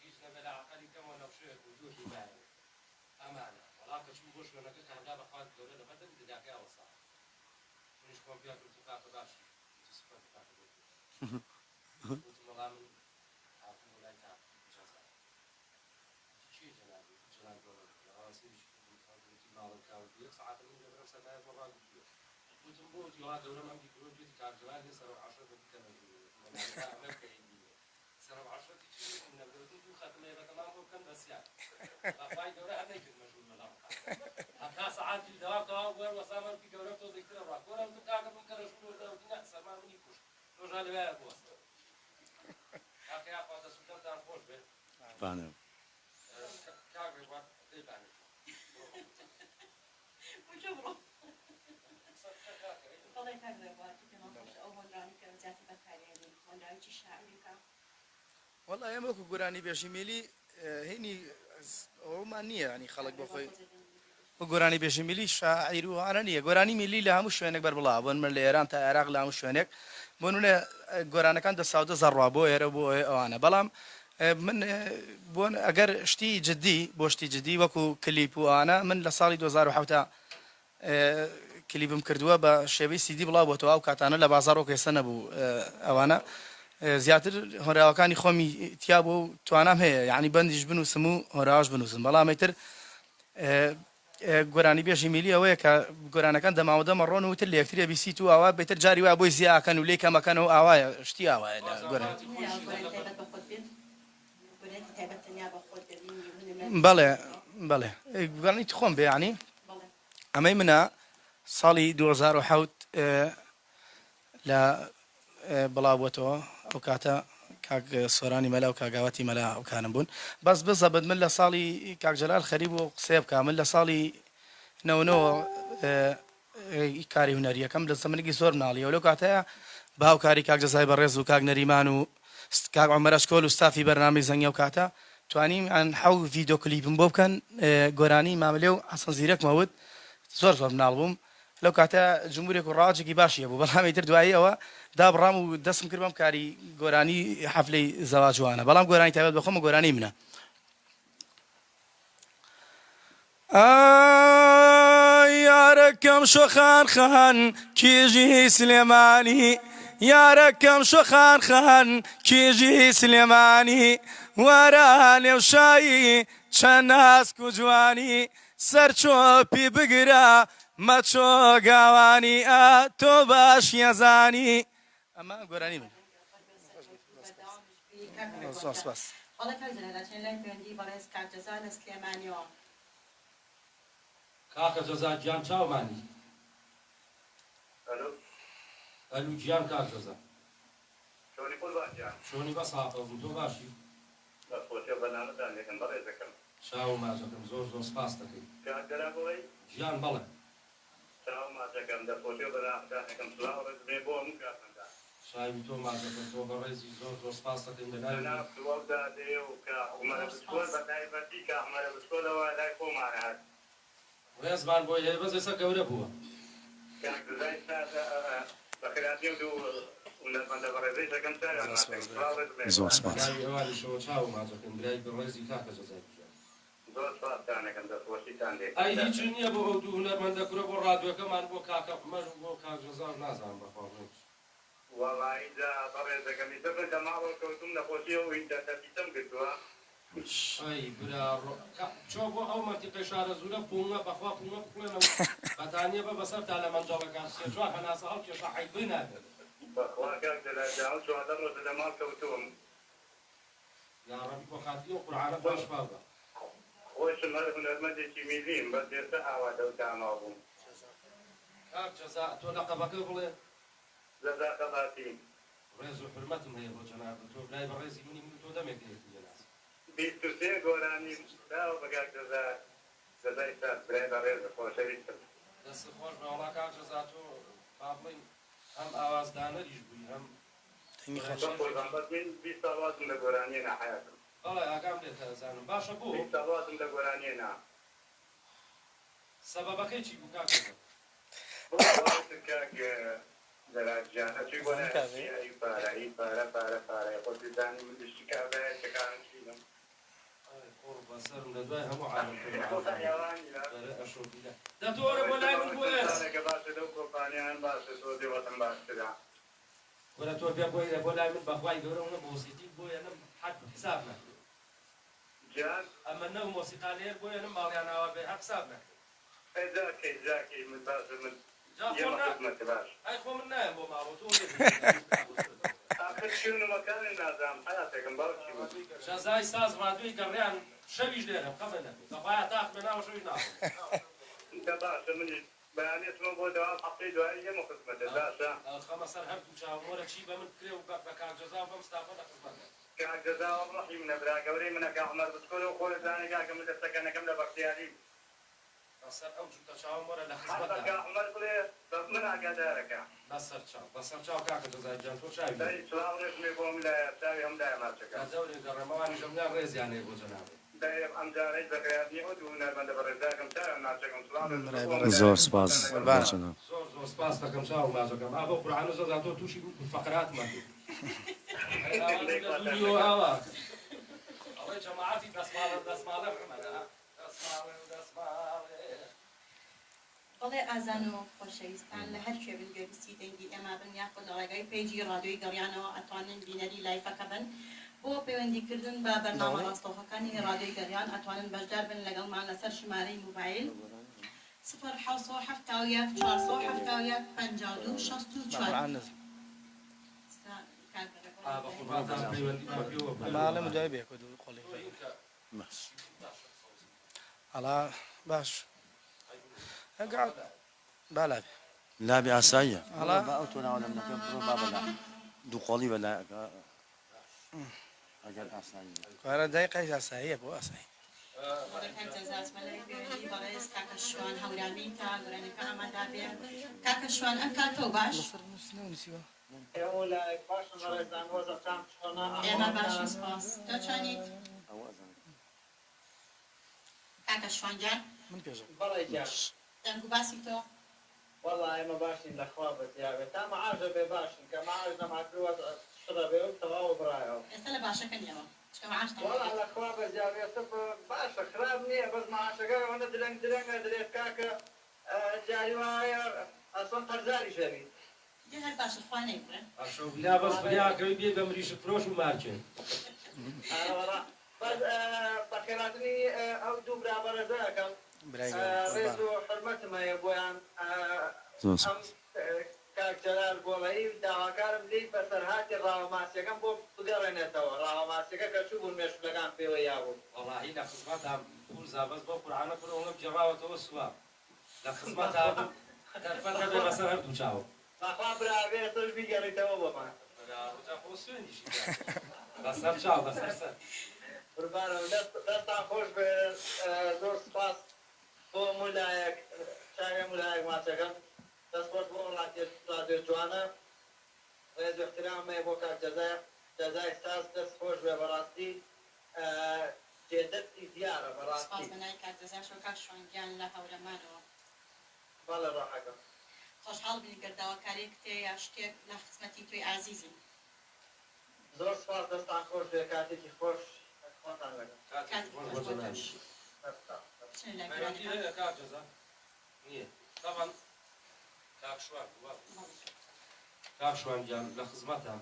هیچ نەبەلا عەقەلی کەمەوە نەوشەیەک و دووکی دایە ئەمانە وەڵام کە چوو بۆ شوێنەکە کاردا بەخوات گەورە لەبەر دەبی دەداکەی ئەوەسا منیش خۆم پیا کرد و کاکە باشی سپەر کاکە وتم وەڵام من هاتم بۆ لای تا جەزا چی جەنابی جەناب گەورە ڕاستیش وتی ماڵم کاوت یەک سەعاتە من دەبرم سەرمایە بۆ ڕاگرتووە وتم بۆ جوڵا گەورە مەم دیکڕۆ دوێتی کارجەڵا لێ سەر عەشەر بکەنە سەر عەشەری چی نەبرەوەتی دوو خەتمەیە بەتەمام بۆ بکەم بەسیار بەخوای گەورە هەر نەیکرد مەژوور مەڵام هەتا سەعاتی دەوام تەواو بووە وەسامەرکی گەورە تۆ زێکترە ڕاک وەرە وتم کاکە بم کەرە ژوور وەردەوتی نە سەرما منی کوشت تۆژا لەوایە بوەستە کاکە یا خوا دەسوودەتان خۆش بێت کاکە وات دەیبانێت بەڵێ کاکەوات پێمان خۆش ئەو هۆنراوی کە زیاتر بەکارهێنین هۆنراویی شاعریکە والله ئێمە وەکو گۆرانی بێژی میلی هینی ئەومان نییە ینی خەڵک بۆ خۆی گۆرانی بێژی میلی شاعیر و وانە نییە گۆرانی میلی لە هەموو شوێنێک بەربڵا بۆن من لە ئێران تا عێراق لە هەموو شوێنێک بۆ نمونە گۆرانەکان دەساودە زەڕوا بۆ ئێرە بۆ ئەوانە بەڵام من بۆ ئەگەر شتی جددی بۆ شتی جددی وەکو کلیپ و ئەوانە من لە ساڵی 2007 کلیپم کردووە بە شێوەی سیدی بڵاو بۆتەوە ئەو کاتانە لە بازاڕۆ کێسە نەبوو ئەوانە زیاتر هۆراوەکانی خۆمی تیا بۆ و توانام هەیە یعنی بەندیش بنووسم و هۆراوەش بنووسم بەڵام ئیتر گۆرانی بێژی میلی ئەوەیە کە گۆرانەکان دەماوەدە مەڕۆن و تر لە یەکتری بیسیت و ئاوا بێتر جاری وایە بۆی زیاکەن و لێ کەمەکەنەوە ئاوایە شتی ئاوایە لە گۆران بەڵێ بەڵێ گۆرانی خۆم بێ ینی ئەمەی منە ساڵی 2007 لە بڵاوبووەتەوە ئەو کاتە کاک سۆرانی مەلا و کاگاواتی مەلا ئەوکانم بوون بەس بزەبت من لە ساڵی کاکجەلال خەریب و قسێ بکە من لە ساڵی 99 کاری هونەریەکەم لە زەمنێکی زۆر ناڵیەوە لەو کاتەیە باوکاری کاک جەزای بەڕێز و کاک نەریمان و کاک عومەر ئەشکۆل و ستافی بەرنامەی زەنگە و کاتە توانیم ئەن حەو ڤیدۆ کلیپم بۆ بکەن گۆرانی ماملێ و حەسەن زیرەک مەود زۆر زۆر مناڵ بووم لەو کاتە جمهورێک و ڕاجێکی باشیە بوو بەڵام ئیتر دوایی ئەوە دابڕام و دەستم کرد بەم کاری گۆرانی حەفلەی زەواجوانە بەڵام گۆرانی تایبەت بەخۆمە گۆرانی منە یارەکەم شۆخان خان کێژی سلێمانی یارەکەم شۆخان خان کێژی سلێمانی وەرە نێوشایی چەند ناسک و جوانی سەر چۆپی بگرە مەچۆ گاوانی تۆ باش یەزانی ئەمە گۆرانی من سپاس بەڵێ کاکجەلال لای پەیوەندی بەڕێز کاک جەزا لە سلێمانیەوە کاکە جەزا گیان چاومانی ئەلو گیان کاک جەزا چۆنی بەس هاپەبوو تۆ باشی چاو ماچەکەم زۆر زۆر سپاس دەکەی گیان بەڵێ شاوی تۆ ماچەکەم تۆ بەڕێزی زۆر زۆر سپاس دەکەین ڕێزمان بۆی هەیە بەس ئێستا گەورە بووە زۆر سپاس ئەوانیشەوە چاو ماچەکەم برای بەڕێزی کاکە جەزای ئەی هیچ نییە بۆ ئەو دوو هونەرمەندە کورە بۆ ڕادیۆکەمان بۆ کاکە عومەر و بۆ کاک جەزا نازانم بەخوا ئەی برا چۆ بۆ ئەو مەرتیقەی شارە زوورە پوڵە بەخوا پوڵە بخوێنەوە بەتانیە بە بەسەر تا لە مەنجەڵەکان سێ هەناسە هەڵ کێشە حەیبی نابێت یا ڕەبی بۆ خاتی و قورعانە باش باوە خۆشم هەر هونەرمەندێکی میلیم بەس ئێستا ئاوا دەوتاما بووم کاک جەزا تۆ لەقەبەکە بڵێ جەزا قەباتی ڕێز و حرمەتم هەیە بۆ جەناب تۆ برای بەڕێزی منی من تۆ دەمێک هەیەی لەناس 23 گۆرانی داوە بە کاک جەزا جەزای ساس برای بەڕێز خۆشەویستم دەست خۆش بە وڵا کاک جەزا تۆ با بڵێین هەم ئاوازدانەریش بووی هەم هینی خۆش من 20 ساڵاتم لە گۆرانیێنا حیاتم بەڵێ ئاگام لێت زانم باشە بوو 20 ساڵاتم لە گۆرانیێنا سەبەبەکەی چی بوو کاکەزە دەراجیانە چی بۆ ئەی پارە خۆتیزانی من دشتی کابراە چەکانم چینم بەسەرم لە دوای هەموو عالم دەتۆرە بۆ لای من بۆ گە باشە دەو کۆمپانیان باشە تۆ دێوەتم باشترا وەرە تۆ پێ بۆی بۆ لای من بەخوای گەورەونە مۆسیقی بۆیە نم حەد حساب نەکرد جان ئەمە نە مۆسیقالێر بۆیە نم ماڵیاناوە بێ حساب نەکرد جاکەی من باشە من جا خۆ یەمە خزمەتە باش ئەی خۆ من نایەم بۆ ماڵەوە تۆ آخر شوێنمەکانی نازام حیاتێکم باوکی من شازای ساز ڕادوی گەڕیان شەویش لێرە بخەمە نەکرد بەخوایە تاقمە ناوە شەویش ناخۆ کە باشە منیش بەیانێتمە بۆ دەوام هەفتەی دوایی یەمە خزمەتە باشە خەمە سەر هەردوو چاوەڕە چی بە من کرێ و بە کاکجەزا و بەم ستافە لە خزمەتە کاک جەزاوە ڕەحی منە برا گەورەی منەکە عومەر بچکۆل و خۆی زانێ کاکە من دەستەکەنەکەم لە بەختیاری بەسەر ئەو جوتە چاوەڕە لە حەزەکە خزمەتە عومەر بڵێ من ئاگادارەکە بەسەر چاو کاکجەزای جان تۆ چاوی دەی سڵاو ڕێژمێ بۆ ملایە چاوی هەمدایە ماچەکە دەوری گەڕێمەوانی ژەمنیان ڕێزیانێ بۆ جەنابێ دەیەم ئەم جارەی بەکراتنی ئەو دوو هونەرمەندە بەڕێزاکەم چاویان ناچەکەم زۆر سپاس زۆر سپاس دەکەم چاو ماچەکەم ئا بۆ قورعانە زۆر تۆ تووشی فەقراتمان ئاوا ئەڵێ جەماعەتی دەسماڵە حمەدە دەسماڵێ بەڵێ ئازان و خۆشەویستان لە هەر کوێ بن گوێبیستی دەنگی ئێمە بن یاخۆ لە ڕێگەی پێیجی ڕادیۆی گەڕیانەوە ئەتوانن بینەری لایفەکە بن بۆ پەیوەندیکردن بە بەرنامە ڕاستەوخەکانی ڕادیۆی گەڕیان ئەتوانن بەشدار بن لەگەڵمان لەسەر ژمارەی موبایل 070 470 52 64 ماڵە مدای بێ کۆ خۆڵی ئەڵا باش ئەگات بالا بێ لابی ئاساییە هەڵا ئەو تۆ ناوە لەم نەکەم بڕۆ با بەلا دووقۆڵی بەلا ئەگەر ئاسایی کارە دایقی ئاساییە بۆ ئاسایی بەڕێز کاکە شوان هەورامی تا گەرانەکە ئامادا بێ کاکە شوان ئەم کاتۆ باش ئێمە باشی سپاس تۆ چۆنیت کاکە شوانجان من پێش بەڵێ جان دەنگ و باسی تۆ والله ئێمە باشین لەخوا بەزیاوێت تا مەعاژە بێ باشین کە مەعاژ نەماکردوە شڕە بێ و تەواو بڕایەوە ئێستا لە باشەکە نیەوە چکە معاش والله لەخوا بەزیاوێت باشە خراب نییە بەس مەعاشەکە ئەوەنە درەنگە درێت کاکە جاری وایە ئەسڵ قەرزاری شەوی دێ هەر باشە خوانەی بڕێ بلا بەس بریاکەوی بێ بە مریشە فرۆش و مارکێ بەس بەخێراتنی ئەو دوو برابەرەزەکەم ڕێز و حرمەتم هەیە بۆیان کاک جەلال گۆڵەیی داواکارم لی بەسەرهاتی ڕاوەماسیەکەم بۆ بگەڕێنێتەوە ڕاوەماسیەکە کە چوو بوون مێشولەکان پێوە یابوو وەڵاهی لە خزمەتام پول زابەس بۆ قورعانە بڕۆڵم جێڕاوەتەوە سووا لە خزمەتام دەرفەتە بێ بەسەر هەردوو چاوە بەخوا براوێ تۆش بیگەڕیتەوە بۆمان خۆ سوێنیشی بەسەر چاو بەسەر سەر قوربانم دەستان خۆش بێ زۆر سپاس بۆ مولایەک چاوێ مولایەک ماچەکەم دەستپۆرت بۆ ڕادیۆ جوانە ڕێز و احترامێ بۆ کاک جەزای ساز دەست خۆش بێ بەڕاستی جێدەستی دیارە سپاس بەڕاستی بەنای کاک جەزا شۆ کاک شوانگیان لە هەورەمانەوە بەڵێ ڕاحەکەم خۆشحاڵ بین گەرداوەکارێک تێ یا شتێک لە خزمەتی توی ئازیزی زۆر سپاس دەستان خۆش بێ کاتێکی خۆش خۆتان لەگەڵ کاتی خۆش بۆ تۆش چن لە گەرانەکە کاکجەزا نییە طبعا کاکشوان گیان لە خزمەتە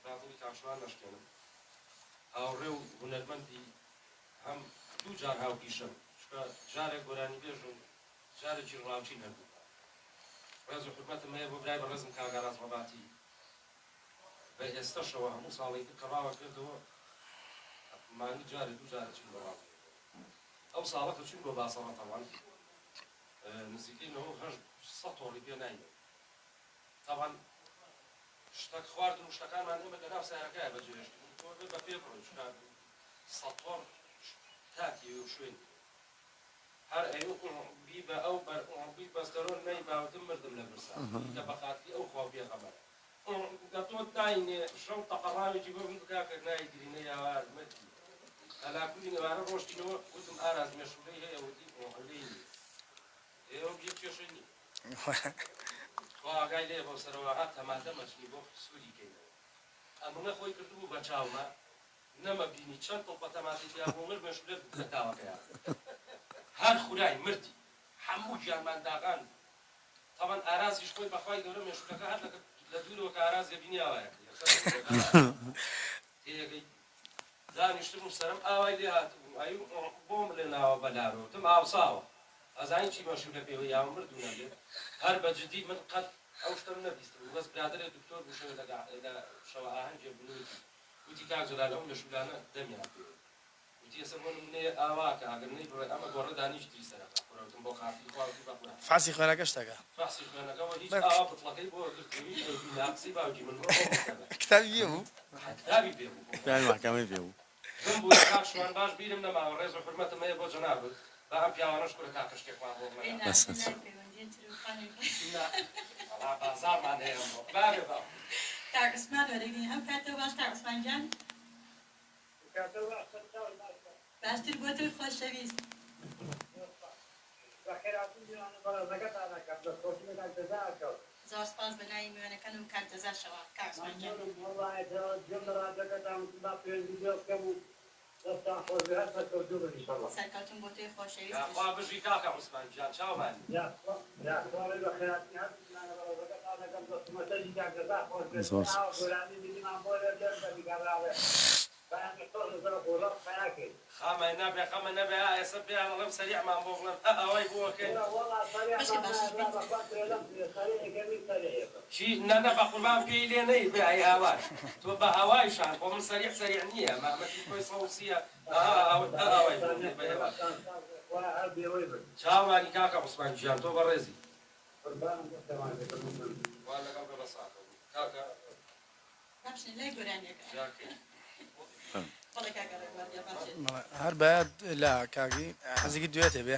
ڕادوی کاکشوان نەشکێنم هاوڕێ و هونەرمەندی هەم دوو جار هاوپیشم چکە جارێک گۆرانی بێژم جارێکی ڕاوچین هەبوو ڕێز و حرمەتم هەیە بۆ برای بەڕێزم کاگاراز ڕەباتی بە ئێستەشەوە هەموو ساڵی کە ڕاوە کردەوە مانی جارێ دوو جارێکی بەڕاو ئەو ساڵەکە چون بۆ باسەڵە تەوان نزیکەینەوە هەشت سەد تۆڕی پێ ناینێت طبعا شتێک خواردن و شتەکانمان ئێمە لەناو سارەکەیە بەجێهێشتن تۆ بێ بە پێ بڕۆی شکات سەد تۆڕ تاتی و شوێن هەر ئەیوبی بە ئەو بەربی بەستەرۆن نەی باوتم مردم لە برسا کە بەخاتی ئەو خوا پێغەمبەر دەتۆ داینێ شەو تەقەڕاوێکی بۆ من بکاکە نایگرینە یاوار مەتی ئەلاکولی نێوارە ڕۆشتینەوە وتم ئاراز مێشولەی هەیە وتی ئۆڵەی نیە ئێوە بێ کێشەی نیە ئاگای لێ بۆ سەرەوە هات تەماتە مەچنی بۆ سووری کەینەوە ئەمونە خۆی کردبوو بە چاومە نەمە بینی چەند تۆپە تەماتی تیا بۆ مر مێشولێت بەتاوەکەیان هەر خورای مردی هەموو گیانمان داغان طبعا ئارازیش خۆی بەخوای گەورە مێشولەکە هەر لە دوورەوە کە ئاراز لەبینی ئاوایە تێگەی دانیشتم سەرم ئاوای لێ هاتبوو ئای بۆم لێ ناوە بەلارەوە تم ئاوساوە ئەزانی چی مەشولە پێوە یاوە مردوو نەبێت هەر بە جدی من قەت ئەو شتم نەبیستم بەس برادرێ دکتۆر بوو لە شەوە ئاهەنگێ بنووتی وتی کاک جەلال ئەو مێشولانە دەمیان پێوە وتی ئێستا بۆ منێ ئاواکە ئەگەر نەی بڕێ ئەمە گۆڕە دانیشتی سەرەکە قورەوتم بۆ خافی خواوتی بەقورە فاسی خوێنەکەش تەکە فاسی خوێنەکەەوە هیچ ئاوا بڵەکەی بۆ گرتووی ناقسی باوکی من کتابی بێ بوو کتابی پێ بوو محکەمەی پێ بوو من بوو کاک شوان باش بیرم نەماوە ڕێز و حرمەتم هەیە بۆ جەنابت با ئەم پیاوانەش کوورە کاکەشتێکمان بۆ بازارمان هەیە بابێ باو کاکسمان وەرەگرین ئەم کاتەوە باش کاکسمان جان باشتر بۆ تۆی خۆشەویست زۆر سپاس بە ناوی میوانەکانم کارتەزاشەوە کاکسمان جان سەرکەوتن بۆ تۆی خۆشەویست خوا بژی کاکە عوسمان جان چاومان خامە نەبێ خەمە نەبێ ئێستا پێیان ئەڵێم سەریعمان بۆ بڵێن ئەوەی بووەکەی چی نەنە بە قوربان پێی لێ نەی بێ ئەی هاواش تۆ بە هەوایشان بۆ من سەریع سەریع نییە مامەتی خۆی سەوسیە ئەوەی چاوانی کاکە عوسمان گیان تۆ بەڕێزی وا لەگەڵ بە بەساتە کاکە باشن لای گۆرانیەکە بەڵێ کاکە ڕێگواردیە باشن هەر باید لا کاکی حەزێکی دوێتێ بێ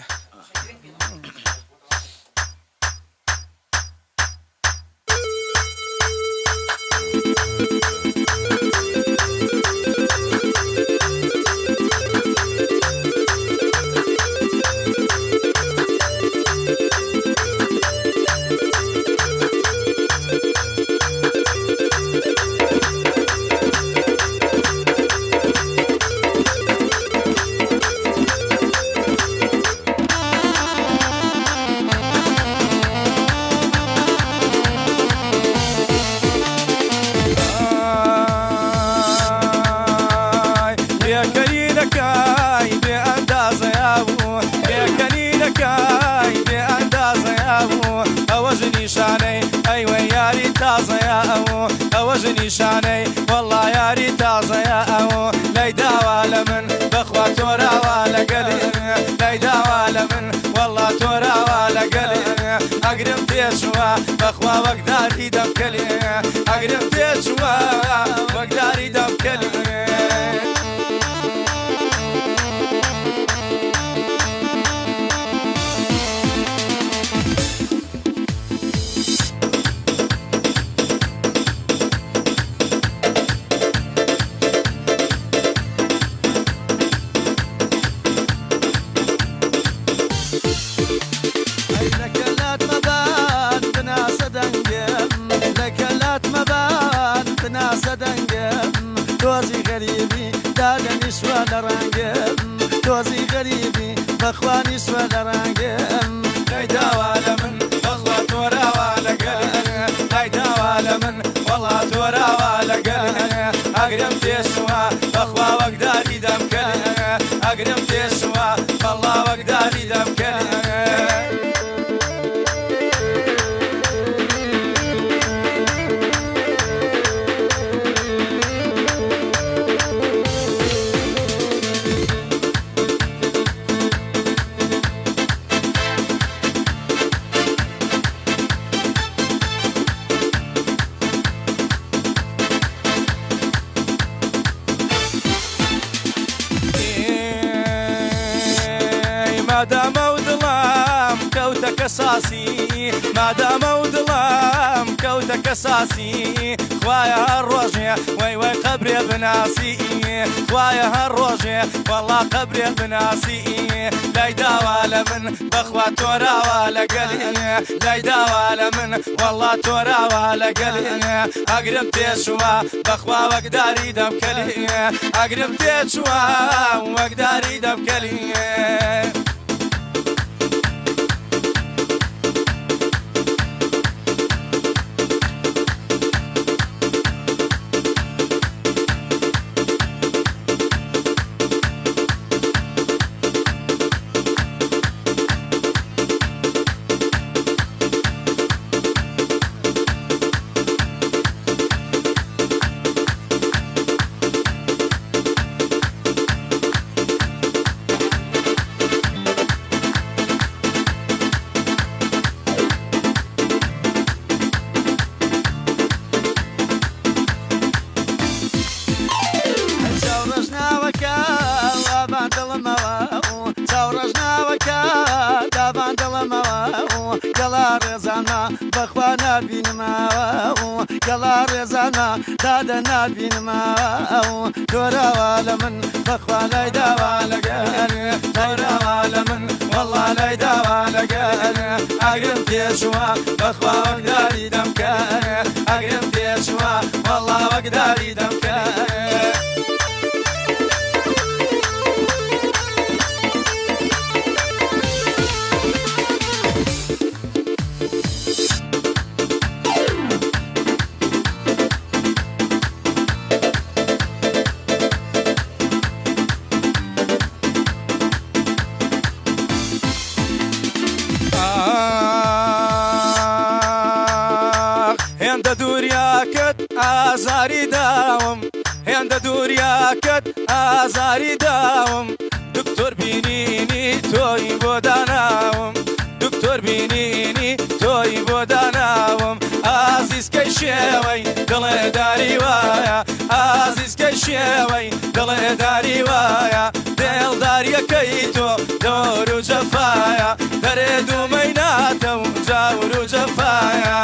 نیشانەی وەڵڵا یاری تازەیە ئەوە لای داوا لە من بەخوا تۆراوا لەگەڵی لای داوا لە من وەڵڵا تۆراوا لەگەڵی ئەگرم پێچووە بەخوا وەکداری دەمکەلی ئەگرم پێچووە وەکداری دەمکەلی تۆزی غەریبی دادەنیشوە لە ڕەنگم تۆزی غەریبی بەخوانی سوە لە ڕەنگم لای داوا لە من وەڵڵا تۆراوا لەگەڵ لای داوا لە من وەڵڵا تۆراوا لەگەڵ ئەگرم پێشوە بەخوا وەکداری دەمکەل ئەگرم پێشوە وەڵڵا وەکداری دەمکەل مادامە و دڵام کەوتە کەساسی مادامە و دڵام کەوتە کەساسی وایە هەر ڕۆژێ وەی وەی قەبرێ بناسی وایە هەر ڕۆژێ وەڵا قەبرێ بناسی لای داوا لە من بەخوا تۆراوە لەگەڵێ لای داوا لە من وەڵا تۆراوە لەگەڵێ ئەگرم پێشوە بەخوا وەکداری دەمکەلێ ئەگرم پێچوە وەکداری دەمکەلێ گەڵا ڕێزانە بەخوا نابینمەوە گەڵا ڕێزانە دادە نابینمەوە تۆراوە لە من بەخوا لای داوا لەگەر تۆراوە لە من وەڵا لای داوا لەگەر ئەگرم پێشوە بەخوا وەکداری دەمکەر ئەگرم پێشوە وەڵا وەکداری دەمکەر هێندە دووریاکەت ئازاری داوم هێندە دووریاکەت ئازاری داوم دکتۆر بینینی تۆی بۆ داناوم دکتۆر بینینی تۆی بۆ داناوم ئازیزکەی شێوەی دڵێ داری وایە ئازیزکەی شێوەی دڵێ داری وایە دێڵداریەکەی تۆ دۆر و جەفایە دەرێ دوومەی ناتە و جاور و جەفایە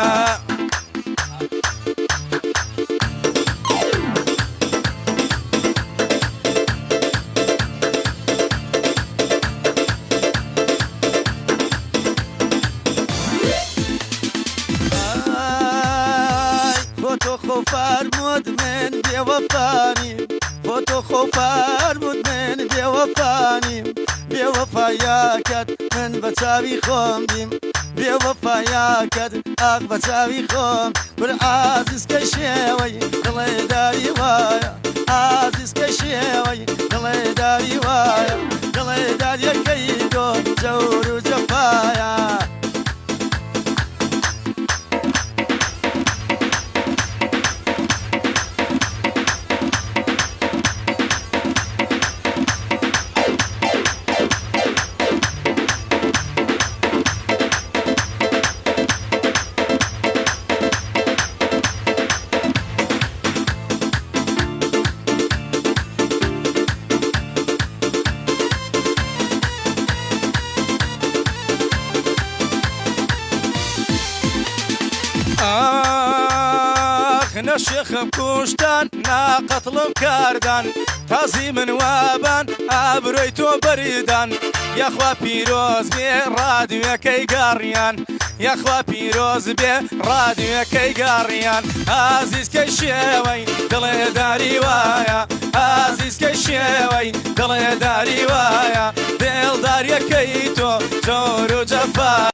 خۆ فەرموود من بێوەفانیم بۆ تۆ خۆ فەرموود من بێوەفانیم بێوەفایەکەت من بە چاوی خۆم دیم بێوەفایەکەت ئاق بە چاوی خۆم بر ئازیزکەی شێوەی دڵێ داری وایە ئازیزکەی شێوەی دڵێ داری وایە دڵێ داریەکەی تۆ جەور و جەفایە نەشێخم کوشتان ناقەتڵم کاردان تازی من وابان ئابرۆی تۆ بەریدان یەخوا پیرۆز بێ ڕادیۆکەی گاڕیان یەخوا پیرۆز بێ ڕادیۆکەی گاڕیان ئازیزکەی شێوەی دڵێ داری وایە ئازیزکەی شێوەی دڵێ داری وایە دێڵداریەکەی تۆ جۆر و جەفا